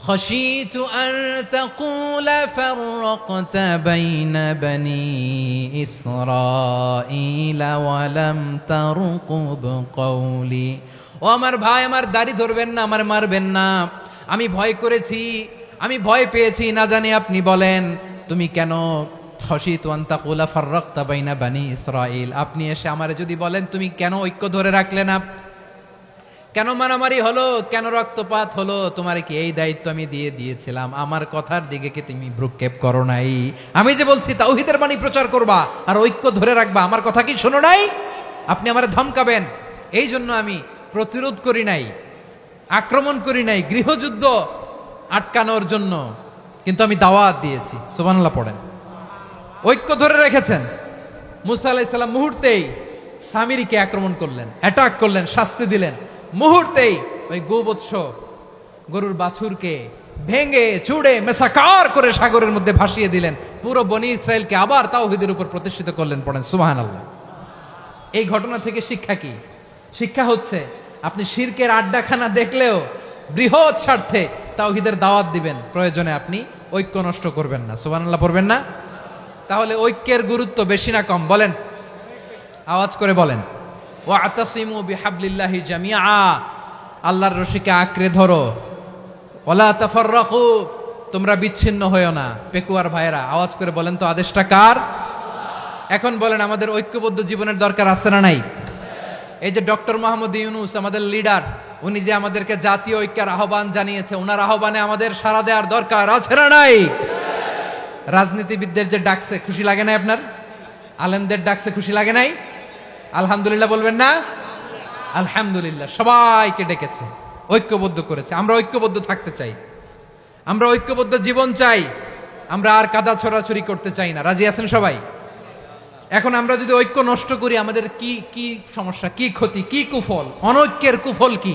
খাশিতু আন তাকুলা ফাররাকতা বাইনা বনি ইসরাঈলা ওয়া লাম তারকুব কওলি। ও আমার ভাই, আমার দাড়ি ধরবেন না, আমার মারবেন না, আমি ভয় করেছি, আমি ভয় পেয়েছি, না জানি আপনি বলেন তুমি কেন খাশিতু আন তাকুলা ফাররাকতা বাইনা বনি ইসরাঈল, আপনি এসে আমারে যদি বলেন তুমি কেন ঐক্য ধরে রাখলে না, কেন মারামারি হলো, কেন রক্তপাত হলো, তোমারে কি এই দায়িত্ব আমি দিয়ে দিয়েছিলাম, আমার কথার দিকে কি তুমি ভ্রুক্ষেপ করো নাই? আমি যে বলছি তাওহীদের বাণী প্রচার করবা আর ঐক্য ধরে রাখবা, আমার কথা কি শোনো নাই? আপনি আমারে ধমকাবেন, এই জন্য আমি প্রতিরোধ করি নাই, আক্রমণ করি নাই, গৃহযুদ্ধ আটকানোর জন্য, কিন্তু আমি দাওয়াত দিয়েছি। সুবহানাল্লাহ পড়েন। ঐক্য ধরে রেখেছেন। মুসা আলাইহিস সালাম মুহূর্তেই সামিরীকে আক্রমণ করলেন, অ্যাটাক করলেন, শাস্তি দিলেন। মুহূর্তেই ওই গোবৎস গরুর বাছুরকে ভেঙে চুড়ে মেসাকার করে সাগরের মধ্যে ভাসিয়ে দিলেন। পুরো বনি ইসরায়েলকে আবার তাওহীদের উপর প্রতিষ্ঠিত করলেন। পড়েন সুবহানাল্লাহ। এই ঘটনা থেকে শিক্ষা কি? শিক্ষা হচ্ছে আপনি শিরকের আড্ডাখানা দেখলেও বৃহৎ স্বার্থে তাওহীদের দাওয়াত দিবেন, প্রয়োজনে আপনি ঐক্য নষ্ট করবেন না। সুবহানাল্লাহ পড়বেন না? তাহলে ঐক্যের গুরুত্ব বেশি না কম? বলেন, আওয়াজ করে বলেন। ওয়াতাসিমু বিহাবলিল্লাহি জামিআ, আল্লাহর রশিকে আঁকড়ে ধরো। ওয়ালা তাফাররাকু, তোমরা বিচ্ছিন্ন হয়েও না। পেকুয়ার ভাইরা আওয়াজ করে বলেন তো, আদেশটা কার? এখন বলেন আমাদের ঐক্যবদ্ধ জীবনের দরকার আছে না নাই? এই যে ডক্টর মোহাম্মদ ইউনূস আমাদের লিডার, উনি যে আমাদেরকে জাতীয় ঐক্যের আহ্বান জানিয়েছে, ওনার আহ্বানে আমাদের সাড়া দেওয়ার দরকার আছে না নাই? রাজনীতিবিদদের যে ডাকছে, খুশি লাগে নাই আপনার? আলেমদের ডাকছে, খুশি লাগে নাই? আলহামদুলিল্লাহ বলবেন না? আলহামদুলিল্লাহ, সবাইকে ডেকেছে, ঐক্যবদ্ধ করেছে। আমরা ঐক্যবদ্ধ থাকতে চাই, আমরা ঐক্যবদ্ধ জীবন চাই, আমরা আর কাদা ছড়াছড়ি করতে চাই না। রাজি আছেন সবাই? এখন আমরা যদি ঐক্য নষ্ট করি, আমাদের কি কি সমস্যা, কি ক্ষতি, কি কুফল? অনৈক্যের কুফল কি?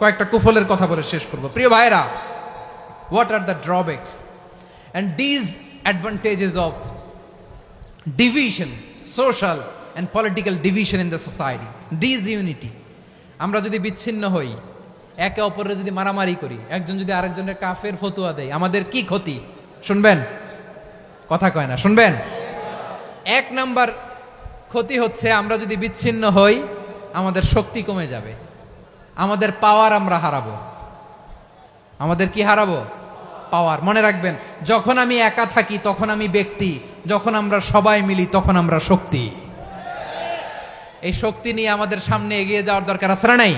কয়েকটা কুফলের কথা বলে শেষ করব। প্রিয় ভাইরা, what are the drawbacks and disadvantages of division, social and political division in the society, disunity? আমরা যদি বিচ্ছিন্ন হই, একে অপরের যদি মারামারি করি, একজন যদি আরেকজনের কাফের ফতোয়া দেয়, আমাদের কি ক্ষতি? শুনবেন? কথা কয় না, শুনবেন? এক নাম্বার ক্ষতি হচ্ছে, আমরা যদি বিচ্ছিন্ন হই, আমাদের শক্তি কমে যাবে, আমাদের পাওয়ার আমরা হারাবো। আমাদের কি হারাবো? পাওয়ার। মনে রাখবেন, যখন আমি একা থাকি তখন আমি ব্যক্তি, যখন আমরা সবাই মিলি তখন আমরা শক্তি। এই শক্তি নিয়ে আমাদের সামনে এগিয়ে যাওয়ার দরকার আছে না নাই?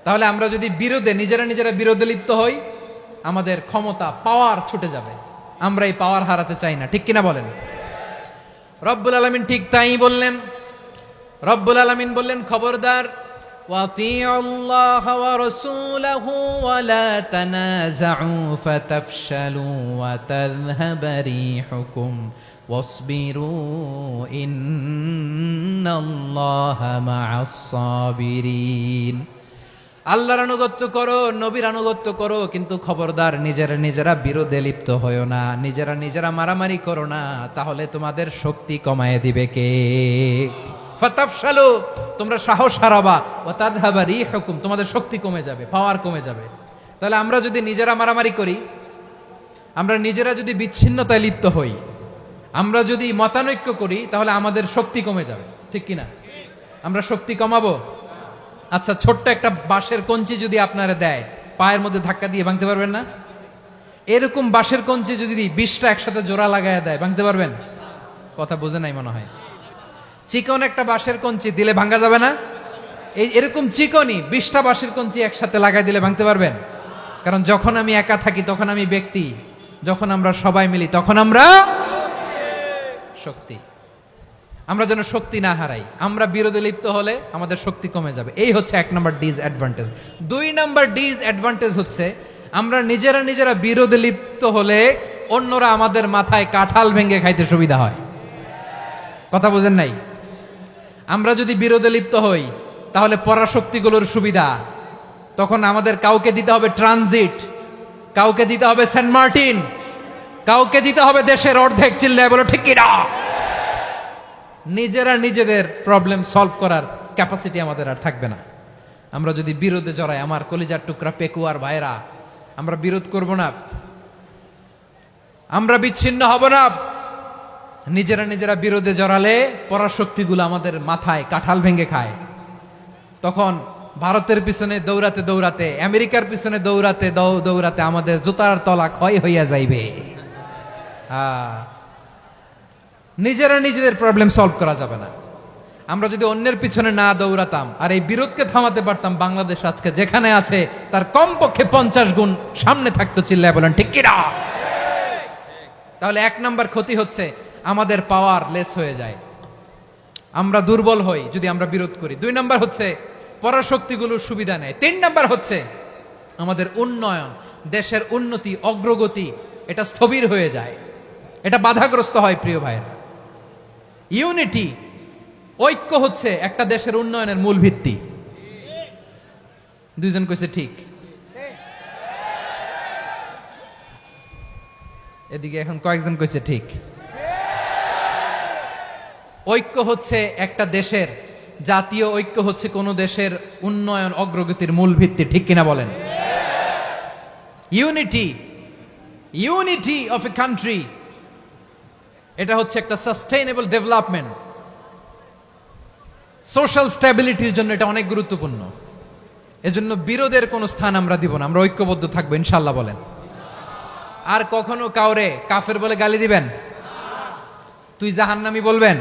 তাহলে আমরা যদি বিরোধে, নিজেরা বিরোধে লিপ্ত হই, আমাদের ক্ষমতা, পাওয়ার ছুটে যাবে। আমরা এই পাওয়ার হারাতে চাই না, ঠিক কিনা বলেন? রব্বুল আলামিন ঠিক তাই বললেন। রব্বুল আলামিন বললেন, খবরদার وَأَطِيعُوا اللَّهَ وَرَسُولَهُ وَلَا تَنَازَعُوا فَتَفْشَلُوا وَتَذْهَبَ رِيحُكُمْ وَاصْبِرُوا إِنَّ اللَّهَ مَعَ الصَّابِرِينَ। আল্লাহর আনুগত্য করো, নবীর আনুগত্য করো, কিন্তু খবরদার নিজেরা নিজেরা বিরোধে লিপ্ত হয়ো না, নিজেরা নিজেরা মারামারি করো না, তাহলে তোমাদের শক্তি কমায় দিবে কে? ফাতাফশালু, তোমরা সাহস হারাবা, ওয়া তাযহাবা রিহুকুম, তোমাদের শক্তি কমে যাবে, পাওয়ার কমে যাবে। তাহলে আমরা যদি নিজেরা মারামারি করি, আমরা নিজেরা যদি বিচ্ছিন্নতায় লিপ্ত হই, আমরা যদি মতানৈক্য করি, তাহলে আমাদের শক্তি কমে যাবে, ঠিক কিনা? আমরা শক্তি কমাবো? আচ্ছা, ছোট্ট একটা বাঁশের কঞ্চি যদি আপনারা দেয়, পায়ের মধ্যে ধাক্কা দিয়ে ভাঙতে পারবেন না? এরকম বাঁশের কঞ্চি যদি 20টা একসাথে জোড়া লাগায় দেয়, ভাঙতে পারবেন? কথা বোঝে নাই মনে হয়। চিকন একটা বাঁশের কঞ্চি দিলে ভাঙা যাবে না? এরকম চিকনই 20টা বাঁশের কঞ্চি একসাথে লাগাই দিলে ভাঙতে পারবেন? কারণ যখন আমি একা থাকি তখন আমি ব্যক্তি, যখন আমরা সবাই মিলি তখন আমরা শক্তি। আমরা যেন শক্তি না হারাই। আমরা বিরোধে লিপ্ত হলে আমাদের শক্তি কমে যাবে। এই হচ্ছে 1 নম্বর ডিসঅ্যাডভান্টেজ। 2 নম্বর ডিসঅ্যাডভান্টেজ হচ্ছে আমরা নিজেরা নিজেরা বিরোধে লিপ্ত হলে অন্যরা আমাদের মাথায় কাঁঠাল ভেঙে খাইতে সুবিধা হয়। কথা বোঝেন নাই? আমরা যদি বিরোধে লিপ্ত হই তাহলে পরাশক্তিগুলোর সুবিধা, তখন আমাদের কাউকে দিতে হবে ট্রানজিট, কাউকে দিতে হবে সেন্ট মার্টিন, কাউকে দিতে হবে দেশের অর্ধেক। চিল্লায় বলো ঠিক কিনা? নিজেরা নিজেদের প্রবলেম সলভ করার ক্যাপাসিটি আমাদের আর থাকবে না। আমরা যদি বিরোধে জড়াই, আমার কলিজার টুকরা পেকুয়ার ভাইরা, আমরা বিরোধ করব না, আমরা বিচ্ছিন্ন হব না। নিজেরা নিজেরা বিরোধে জড়ালে পরাশক্তিগুলো আমাদের মাথায় কাঁঠাল ভেঙে খায়। তখন ভারতের পিছনে দৌড়াতে দৌড়াতে, আমেরিকার পিছনে দৌড়াতে দৌড়াতে আমাদের জুতার তলা ক্ষয় হইয়া যাইবে। নিজেরা নিজেদের প্রবলেম সলভ করা যাবে না। আমরা যদি অন্যের পিছনে না দৌড়াতাম আর এই বিরোধকে থামাতে পারতাম, বাংলাদেশ আজকে যেখানে আছে তার কমপক্ষে 50 গুণ সামনে থাকতো। চিল্লায় বলেন ঠিক কিনা? তাহলে 1 নাম্বার ক্ষতি হচ্ছে আমাদের পাওয়ার লেস হয়ে যায়, আমরা দুর্বল হই যদি আমরা বিরোধ করি। 2 নাম্বার হচ্ছে পরাশক্তিগুলোর সুবিধা নেয়। 3 নাম্বার হচ্ছে আমাদের উন্নয়ন, দেশের উন্নতি, অগ্রগতি, এটা স্থবির হয়ে যায়, এটা বাধাগ্রস্ত হয়। প্রিয় ভাইয়েরা, ইউনিটি, ঐক্য হচ্ছে একটা দেশের উন্নয়নের মূল ভিত্তি। 2 জন কইছে ঠিক। এদিকে এখন কয়েকজন কইছে ঠিক। ঐক্য হচ্ছে একটা দেশের, জাতীয় ঐক্য হচ্ছে কোন দেশের উন্নয়ন অগ্রগতির মূল ভিত্তি, ঠিক কিনা বলেন? Unity, unity of a country, এটা হচ্ছে একটা সাস্টেইনেবল ডেভেলপমেন্ট, সোশ্যাল স্ট্যাবিলিটির জন্য এটা অনেক গুরুত্বপূর্ণ। এজন্য বিরোধের কোনো স্থান আমরা দিব না, আমরা ঐক্যবদ্ধ থাকবো ইনশাআল্লাহ বলেন। আর কখনো কাউরে কাফের বলে গালি দিবেন? তুই জাহান্নামী বলবেন?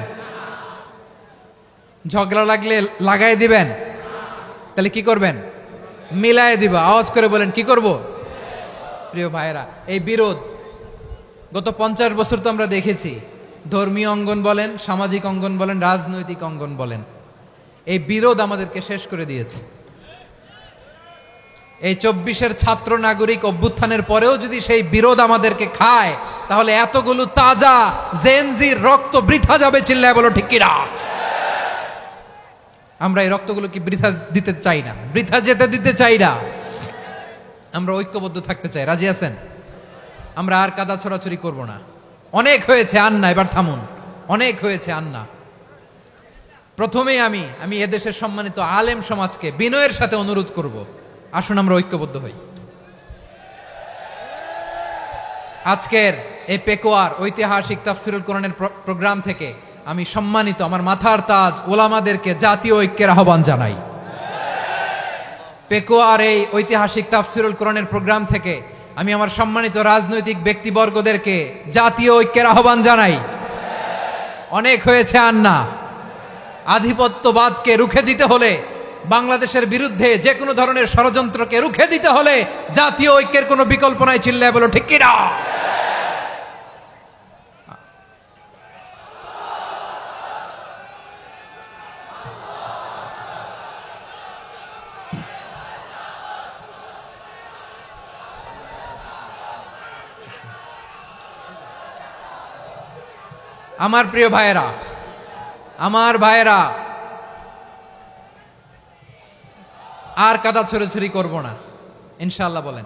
ঝগড়া লাগলে লাগাই দিবেন? তাহলে কি করবেন? মিলায় দিব। আওয়াজ করে বলেন কি করব? প্রিয় ভাইয়েরা, এই বিরোধ গত 50 বছর তো আমরা দেখেছি, ধর্মীয় অঙ্গন বলেন, সামাজিক অঙ্গন বলেন, রাজনৈতিক অঙ্গন বলেন, এই বিরোধ আমাদেরকে শেষ করে দিয়েছে। এই 24-এর ছাত্র নাগরিক অভ্যুত্থানের পরেও যদি সেই বিরোধ আমাদেরকে খায়, তাহলে এতগুলো তাজা জেনজির রক্ত বৃথা যাবে। চিল্লায় বলো ঠিক কিনা? আমরা এই রক্তগুলো কি বৃথা দিতে চাই না, বৃথা যেতে দিতে চাই না। আমরা ঐক্যবদ্ধ থাকতে চাই। রাজি আছেন? আমরা আর কাদা ছড়াছড়ি করব না। অনেক হয়েছে আন্না, এবার থামুন। অনেক হয়েছে আন্না। প্রথমেই আমি এদেশের সম্মানিত আলেম সমাজকে বিনয়ের সাথে অনুরোধ করব, আসুন আমরা ঐক্যবদ্ধ হই। আজকের এই পেকুয়ার ঐতিহাসিক তাফসিরুল কোরআনের প্রোগ্রাম থেকে আমি সম্মানিত আমার মাথার তাজ ওলামাদেরকে জাতীয় ঐক্যের আহ্বান জানাই। পেকুয়ার এই ঐতিহাসিক তাফসিরুল কোরআনের প্রোগ্রাম থেকে আমি আমার সম্মানিত রাজনৈতিক ব্যক্তিবর্গদেরকে জাতীয় ঐক্যের আহ্বান জানাই। অনেক হয়েছে আন্না। আধিপত্যবাদকে রুখে দিতে হলে, বাংলাদেশের বিরুদ্ধে যে কোনো ধরনের ষড়যন্ত্রকে রুখে দিতে হলে জাতীয় ঐক্যের কোনো বিকল্প নাই। চিল্লায় বলো ঠিক কিনা? আমার প্রিয় ভাইয়েরা, আমার ভাইয়েরা, আর কাদা ছড়াছড়ি করব না ইনশাআল্লাহ। বলেন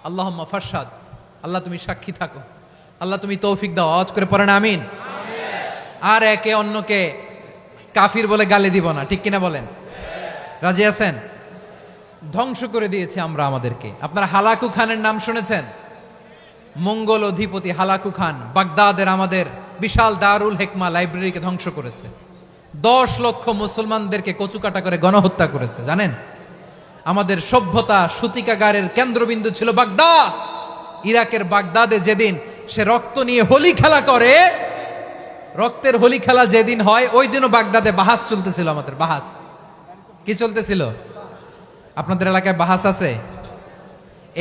আল্লাহুম্মা ফারশাদ। আল্লাহ তুমি সাক্ষী থাকো, আল্লাহ তুমি তৌফিক দাও। আওয়াজ করে পড়েন আমিন। আর একে অন্যকে কাফির বলে গালি দিব না, ঠিক কিনা বলেন? রাজি আছেন? ধ্বংস করে দিয়েছি আমরা আমাদেরকে। আপনারা হালাকু খানের নাম শুনেছেন? মঙ্গল অধিপতি হালাকু খান বাগদাদের আমাদের বিশাল দারুল হেকমা লাইব্রেরিকে ধ্বংস করেছে। 10 লক্ষ মুসলমানদেরকে কচুকাটা করে গণহত্যা করেছে। জানেন, আমাদের সভ্যতা সূতিকাগারের কেন্দ্রবিন্দু ছিল বাগদাদ। ইরাকের বাগদাদে যেদিন সে রক্ত নিয়ে হোলি খেলা করে, রক্তের হোলি খেলা যেদিন হয়, ওই দিনও বাগদাদে বাহাস চলতেছিল। আমাদের বাহাস কি চলতেছিল? আপনাদের এলাকায় বাহাস আছে?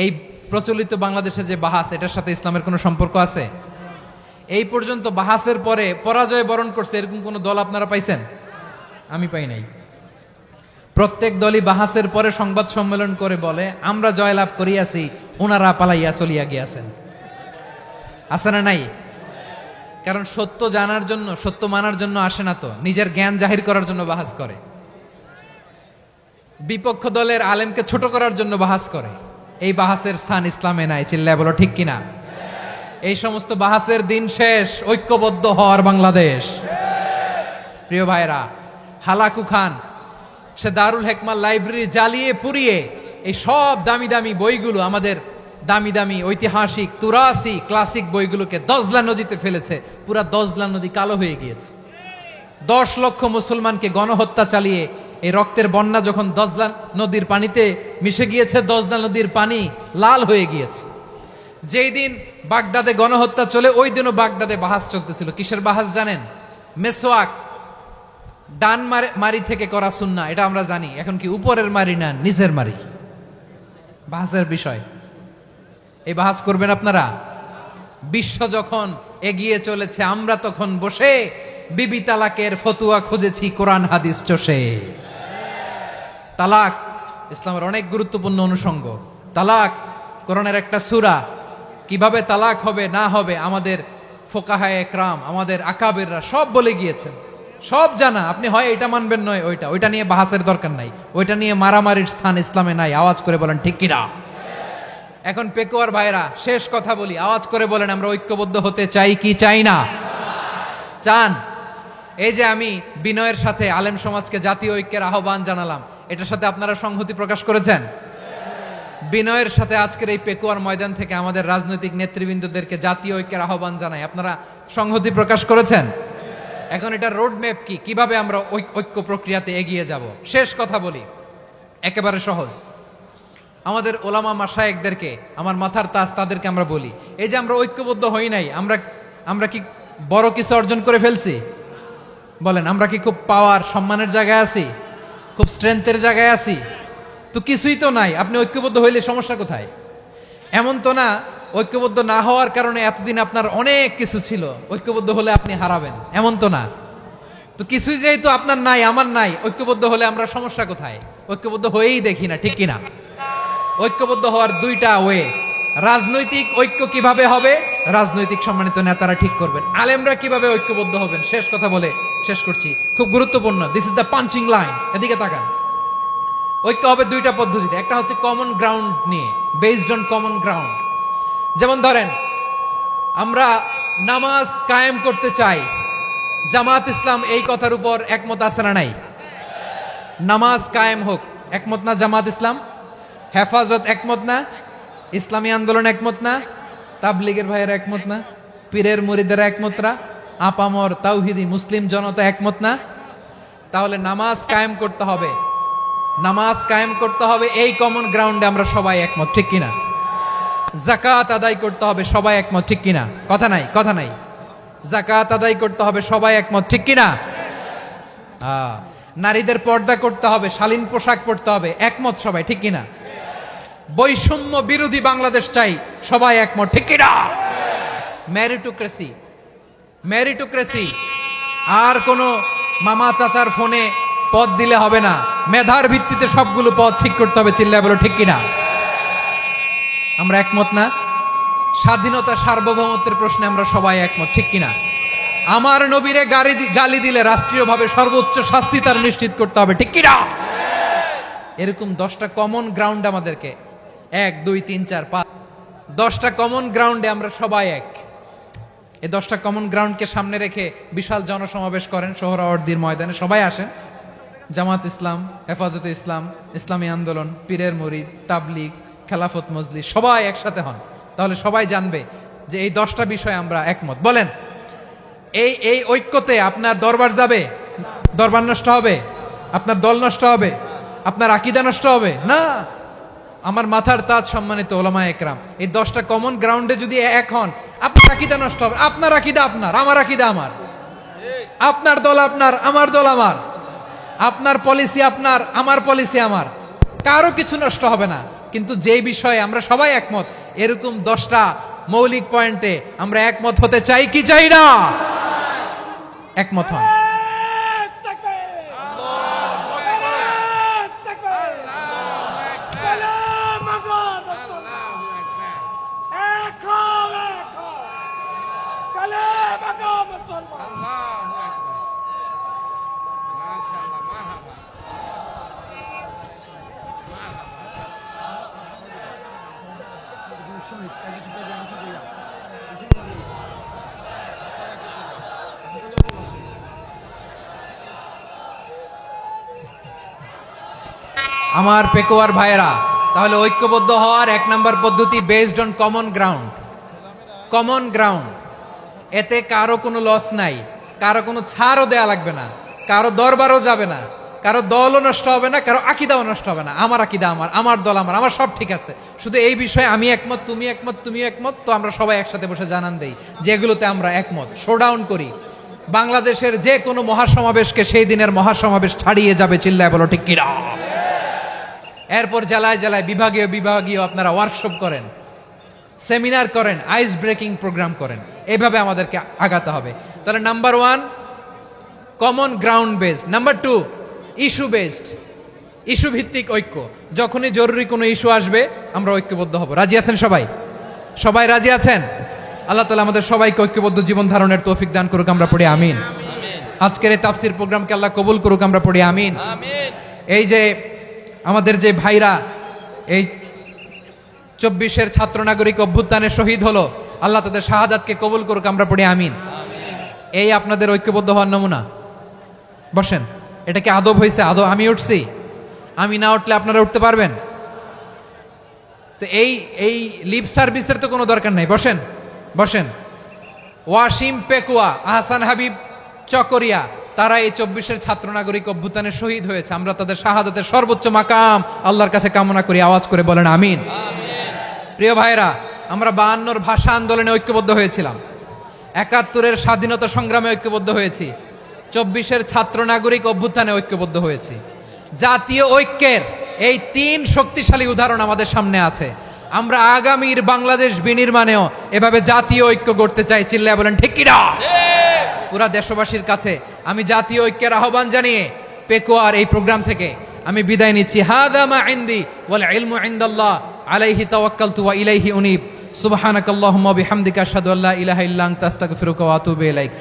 এই প্রচলিত বাংলাদেশে যে বাহাস, এটার সাথে ইসলামের কোনো সম্পর্ক আছে? এই পর্যন্ত বাহাসের পরে পরাজয় বরণ করছে এরকম কোন দল আপনারা পাইছেন? আমি পাই নাই। প্রত্যেক দলই বাহাসের পরে সংবাদ সম্মেলন করে বলে, আমরা জয়লাভ করিয়াছি, ওনারা পালাইয়া চলিয়া গিয়াছেন। আছে না নাই? কারণ সত্য জানার জন্য, সত্য মানার জন্য আসে না তো, নিজের জ্ঞান জাহির করার জন্য বাহাস করে। বিপক্ষ দলের আলেমকে ছোট করার জন্য বাহাস করে। এই বাহাসের স্থান ইসলামে নাই। চিল্লায় বলো ঠিক কিনা? এই সমস্ত বাহাসের দিন শেষ। ঐক্যবদ্ধ হওয়ার বাংলাদেশ। প্রিয় ভাইরা, হালাকু খান সে দারুল হেকমা লাইব্রেরি জ্বালিয়ে পুড়িয়ে এই সব দামি দামি বইগুলো, আমাদের দামি দামি ঐতিহাসিক তুরাসি ক্লাসিক বইগুলোকে দজলা নদীতে ফেলেছে। পুরা দজলা নদী কালো হয়ে গিয়েছে। 10 লক্ষ মুসলমানকে গণহত্যা চালিয়ে এই রক্তের বন্যা যখন দজলা নদীর পানিতে মিশে গিয়েছে, দজলা নদীর পানি লাল হয়ে গিয়েছে। যেই দিন বাগদাদে গণহত্যা চলে, ওই দিনও বাগদাদে বাহাস চলতেছিল। কিসের বাহাস জানেন? মেসওয়াক, ডান মারি থেকে করা সুন্নাহ, এটা আমরা জানি। এখন কি উপরের মারি না নিচের মারি? বাহাসের বিষয়। এই বাহাস করবেন আপনারা? বিশ্ব যখন এগিয়ে চলেছে, আমরা তখন বসে বিবি তালাকের ফতুয়া খুঁজেছি কোরআন হাদিস চষে। তালাক ইসলামের অনেক গুরুত্বপূর্ণ অনুষঙ্গ। তালাক কোরআনের একটা সূরা। কিভাবে তালাক হবে না হবে আমাদের ফোকাহায়ে একরাম, আমাদের আকাবেররা সব বলে গিয়েছেন, সব জানা। আপনি হয় এটা মানবেন, নয় ওইটা। ওইটা নিয়ে বাহাসের দরকার নাই, ওইটা নিয়ে মারামারির স্থান ইসলামে নাই। আওয়াজ করে বলেন ঠিক কিনা? এখন পেকুয়ার ভাইরা, শেষ কথা বলি, আওয়াজ করে বলেন আমরা ঐক্যবদ্ধ হতে চাই কি চাই না? চান? এই যে আমি বিনয়ের সাথে আলেম সমাজকে জাতীয় ঐক্যের আহ্বান জানালাম, এটার সাথে আপনারা সংহতি প্রকাশ করেছেন? বিনয়ের সাথে আজকের এই পেকুয়ার ময়দান থেকে আমাদের রাজনৈতিক নেতৃবৃন্দদেরকে জাতীয় ঐক্যের আহ্বান জানাই, আপনারা সংহতি প্রকাশ করেছেন? এখন এটা রোড ম্যাপ কি, কিভাবে আমরা ঐক্য প্রক্রিয়াতে এগিয়ে যাব? শেষ কথা বলি, একেবারে সহজ। আমাদের ওলামা মাশায়েখদেরকে, আমার মাথার তাজ, তাদেরকে আমরা বলি, এই যে আমরা ঐক্যবদ্ধ হই নাই, আমরা কি বড় কিছু অর্জন করে ফেলছি? বলেন, আমরা কি খুব পাওয়ার সম্মানের জায়গায় আছি? খুব স্ট্রেংথের জায়গায় আছি? তো কিছুই তো নাই। আপনি ঐক্যবদ্ধ হইলে সমস্যা কোথায়? এমন তো না ঐক্যবদ্ধ না হওয়ার কারণে এতদিন আপনার অনেক কিছু ছিল, ঐক্যবদ্ধ হলে আপনি হারাবেন, এমন তো না। তো কিছুই যেহেতু আপনার নাই, আমার নাই, ঐক্যবদ্ধ হলে আমরা সমস্যা কোথায়? ঐক্যবদ্ধ হয়েই দেখি না, ঠিক কিনা? ঐক্যবদ্ধ হওয়ার দুইটা ওয়ে। রাজনৈতিক ঐক্য কিভাবে হবে? রাজনৈতিক সম্মানিত নেতারা ঠিক করবেন। আলেমরা কিভাবে ঐক্যবদ্ধ হবেন? শেষ কথা বলে শেষ করছি, খুব গুরুত্বপূর্ণ। This is the punching line. এদিকে তাকান। ঐক্য হবে দুইটা পদ্ধতিতে। একটা হচ্ছে কমন গ্রাউন্ড নিয়ে, বেসড অন কমন গ্রাউন্ড। যেমন ধরেন, আমরা নামাজ কায়েম করতে চাই, জামাত ইসলাম এই কথার উপর একমত আছে না নাই? নামাজ কায়েম হোক, একমত না জামাত ইসলাম? হেফাজত একমত না? ইসলামী আন্দোলন একমত না? তাবলীগের ভাইয়েরা একমত না? পীরের মুরিদেরা একমত না? আপামর তাওহিদি মুসলিম জনতা একমত না? তাহলে নামাজ কায়েম করতে হবে, নামাজ কায়েম করতে হবে এই কমন গ্রাউন্ডে আমরা সবাই একমত, ঠিক কিনা? যাকাত আদায় করতে হবে, সবাই একমত, ঠিক কিনা? কথা নাই, কথা নাই। যাকাত আদায় করতে হবে, সবাই একমত, ঠিক কিনা? নারীদের পর্দা করতে হবে, শালীন পোশাক পরতে হবে, একমত সবাই, ঠিক কিনা? বৈষম্য বিরোধী বাংলাদেশ চাই, সবাই একমত, ঠিক কিনা? Meritocracy, meritocracy. আর কোন মামা চাচার ফোনে পদ দিলে হবে না, মেধার ভিত্তিতে সবগুলো পদ ঠিক করতে হবে। চিল্লায় বলো ঠিক কিনা? আমরা একমত না? স্বাধীনতা সার্বভৌমত্বের প্রশ্নে আমরা সবাই একমত, ঠিক কিনা? আমার নবীরে গালি দিলে রাষ্ট্রীয়ভাবে সর্বোচ্চ শাস্তি তার নিশ্চিত করতে হবে, ঠিক কিনা? এরকম 10টা কমন গ্রাউন্ড আমাদেরকে, 1 2 3 4 5, 10টা কমন গ্রাউন্ডে আমরা সবাই এক। এই 10টা কমন গ্রাউন্ডকে সামনে রেখে বিশাল জনসমাবেশ করেন সোহরাওয়ার্দীর ময়দানে, সবাই আসেন। জামাত ইসলাম, হেফাজতে ইসলাম, ইসলামী আন্দোলন, পীরের মুরিদ, তাবলিগ, খেলাফত মজলিস, সবাই একসাথে হন। তাহলে সবাই জানবে যে এই 10টা বিষয়ে আমরা একমত। বলেন, এই ঐক্যতে আপনার দরবার যাবে? দরবার নষ্ট হবে? আপনার দল নষ্ট হবে? আপনার আকীদা নষ্ট হবে না। আমার মাথার তাজ সম্মানিত ওলামা একরাম, এই 10টা কমন গ্রাউন্ডে যদি এক হন, আপনার আকীদা নষ্ট হবে? আপনার আকীদা আপনার, আমার আকীদা আমার, আপনার দল আপনার, আমার দল আমার, আপনার পলিসি আপনার, আমার পলিসি আমার, কারো কিছু নষ্ট হবে না। কিন্তু যে বিষয়ে আমরা সবাই একমত, এরকম 10টা মৌলিক পয়েন্টে আমরা একমত হতে চাই কি চাই না? একমত হন। আমার পেকোয়ার ভাইয়েরা, তাহলে ঐক্যবদ্ধ হওয়ার 1 নম্বর পদ্ধতি based on common ground. Common ground, এতে কারো কোনো লস নাই, কারো কোনো ছাড়ও দেয়া লাগবে না, কারো দরবারও যাবে না, কারো দলও নষ্ট হবে না, কারো আকীদাও নষ্ট হবে না। আমার আকীদা আমার, আমার দল আমার, আমার সব ঠিক আছে। শুধু এই বিষয়ে আমি একমত, তুমি একমত, তুমি একমত, তো আমরা সবাই একসাথে বসে জানান দেই যেগুলোতে আমরা একমত, শোডাউন করি। বাংলাদেশের যে কোনো মহাসমাবেশকে সেই দিনের মহাসমাবেশ ছাড়িয়ে যাবে, চিল্লায় বলো ঠিক কিনা? এরপর জেলায় জেলায় বিভাগীয় আপনারা ওয়ার্কশপ করেন, সেমিনার করেন, আইস ব্রেকিং প্রোগ্রাম করেন। এইভাবে আমাদেরকে আগাতে হবে। তাহলে number 1 common ground based, number 2 issue based, issue ভিত্তিক ঐক্য। যখনই জরুরি কোনো ইস্যু আসবে আমরা ঐক্যবদ্ধ হব। রাজি আছেন সবাই? সবাই রাজি আছেন? আল্লাহ তাআলা আমাদের সবাইকে ঐক্যবদ্ধ জীবন ধারণের তৌফিক দান করুক, আমরা পড়ি আমিন। আজকের এই তাফসীর প্রোগ্রামকে আল্লাহ কবুল করুক, আমরা পড়ি আমিন। এই যে আমাদের যে ভাইরা এই 24-এর ছাত্র নাগরিক অভ্যুত্থানে শহীদ হলো, আল্লাহ তাদের শাহাদাতকে কবুল করুক, আমরা পড়ি আমিন। এই আপনাদের ঐক্যবদ্ধ হওয়ার নমুনা। বসেন, এটা কি আদব হয়েছে? আদব? আমি উঠছি, আমি না উঠলে আপনারা উঠতে পারবেন? তো এই লিপ সার্ভিসের তো কোনো দরকার নাই। বসেন বসেন। ওয়াসিম পেকুয়া, আহসান হাবিব চকরিয়া, তারা এই 24-এর ছাত্র নাগরিক অভ্যুত্থানে শহীদ হয়েছে। আমরা তাদের শাহাদাতের সর্বোচ্চ মাকাম আল্লাহর কাছে কামনা করি। আওয়াজ করে বলেন আমিন। প্রিয় ভাইরা, আমরা 52-র ভাষা আন্দোলনে ঐক্যবদ্ধ হয়েছিলাম, 71-এর স্বাধীনতা সংগ্রামে ঐক্যবদ্ধ হয়েছি, 24-এর ছাত্র নাগরিক অভ্যুত্থানে ঐক্যবদ্ধ হয়েছি। জাতীয় ঐক্যের এই 3 শক্তিশালী উদাহরণ আমাদের সামনে আছে। আমরা আগামীর বাংলাদেশ বিনির্মাণেও এভাবে জাতীয় ঐক্য গড়তে চাই। চিল্লায় বলেন ঠিক কিনা? পুরা দেশবাসীর কাছে আমি জাতীয় ঐক্যের আহ্বান জানিয়ে পেকুয়ার এই প্রোগ্রাম থেকে আমি বিদায় নিচ্ছি। হাদা মা ইনদি ওয়াল ইলমু ইনদাল্লাহ আলাইহি তাওয়াক্কালতু ওয়া ইলাইহি উনীব। সুবহানাকাল্লাহুম্মা বিহামদিকা আশহাদু আল্লা ইলাহা ইল্লা আনতা আস্তাগফিরুকা ওয়া আতুবু ইলাইক।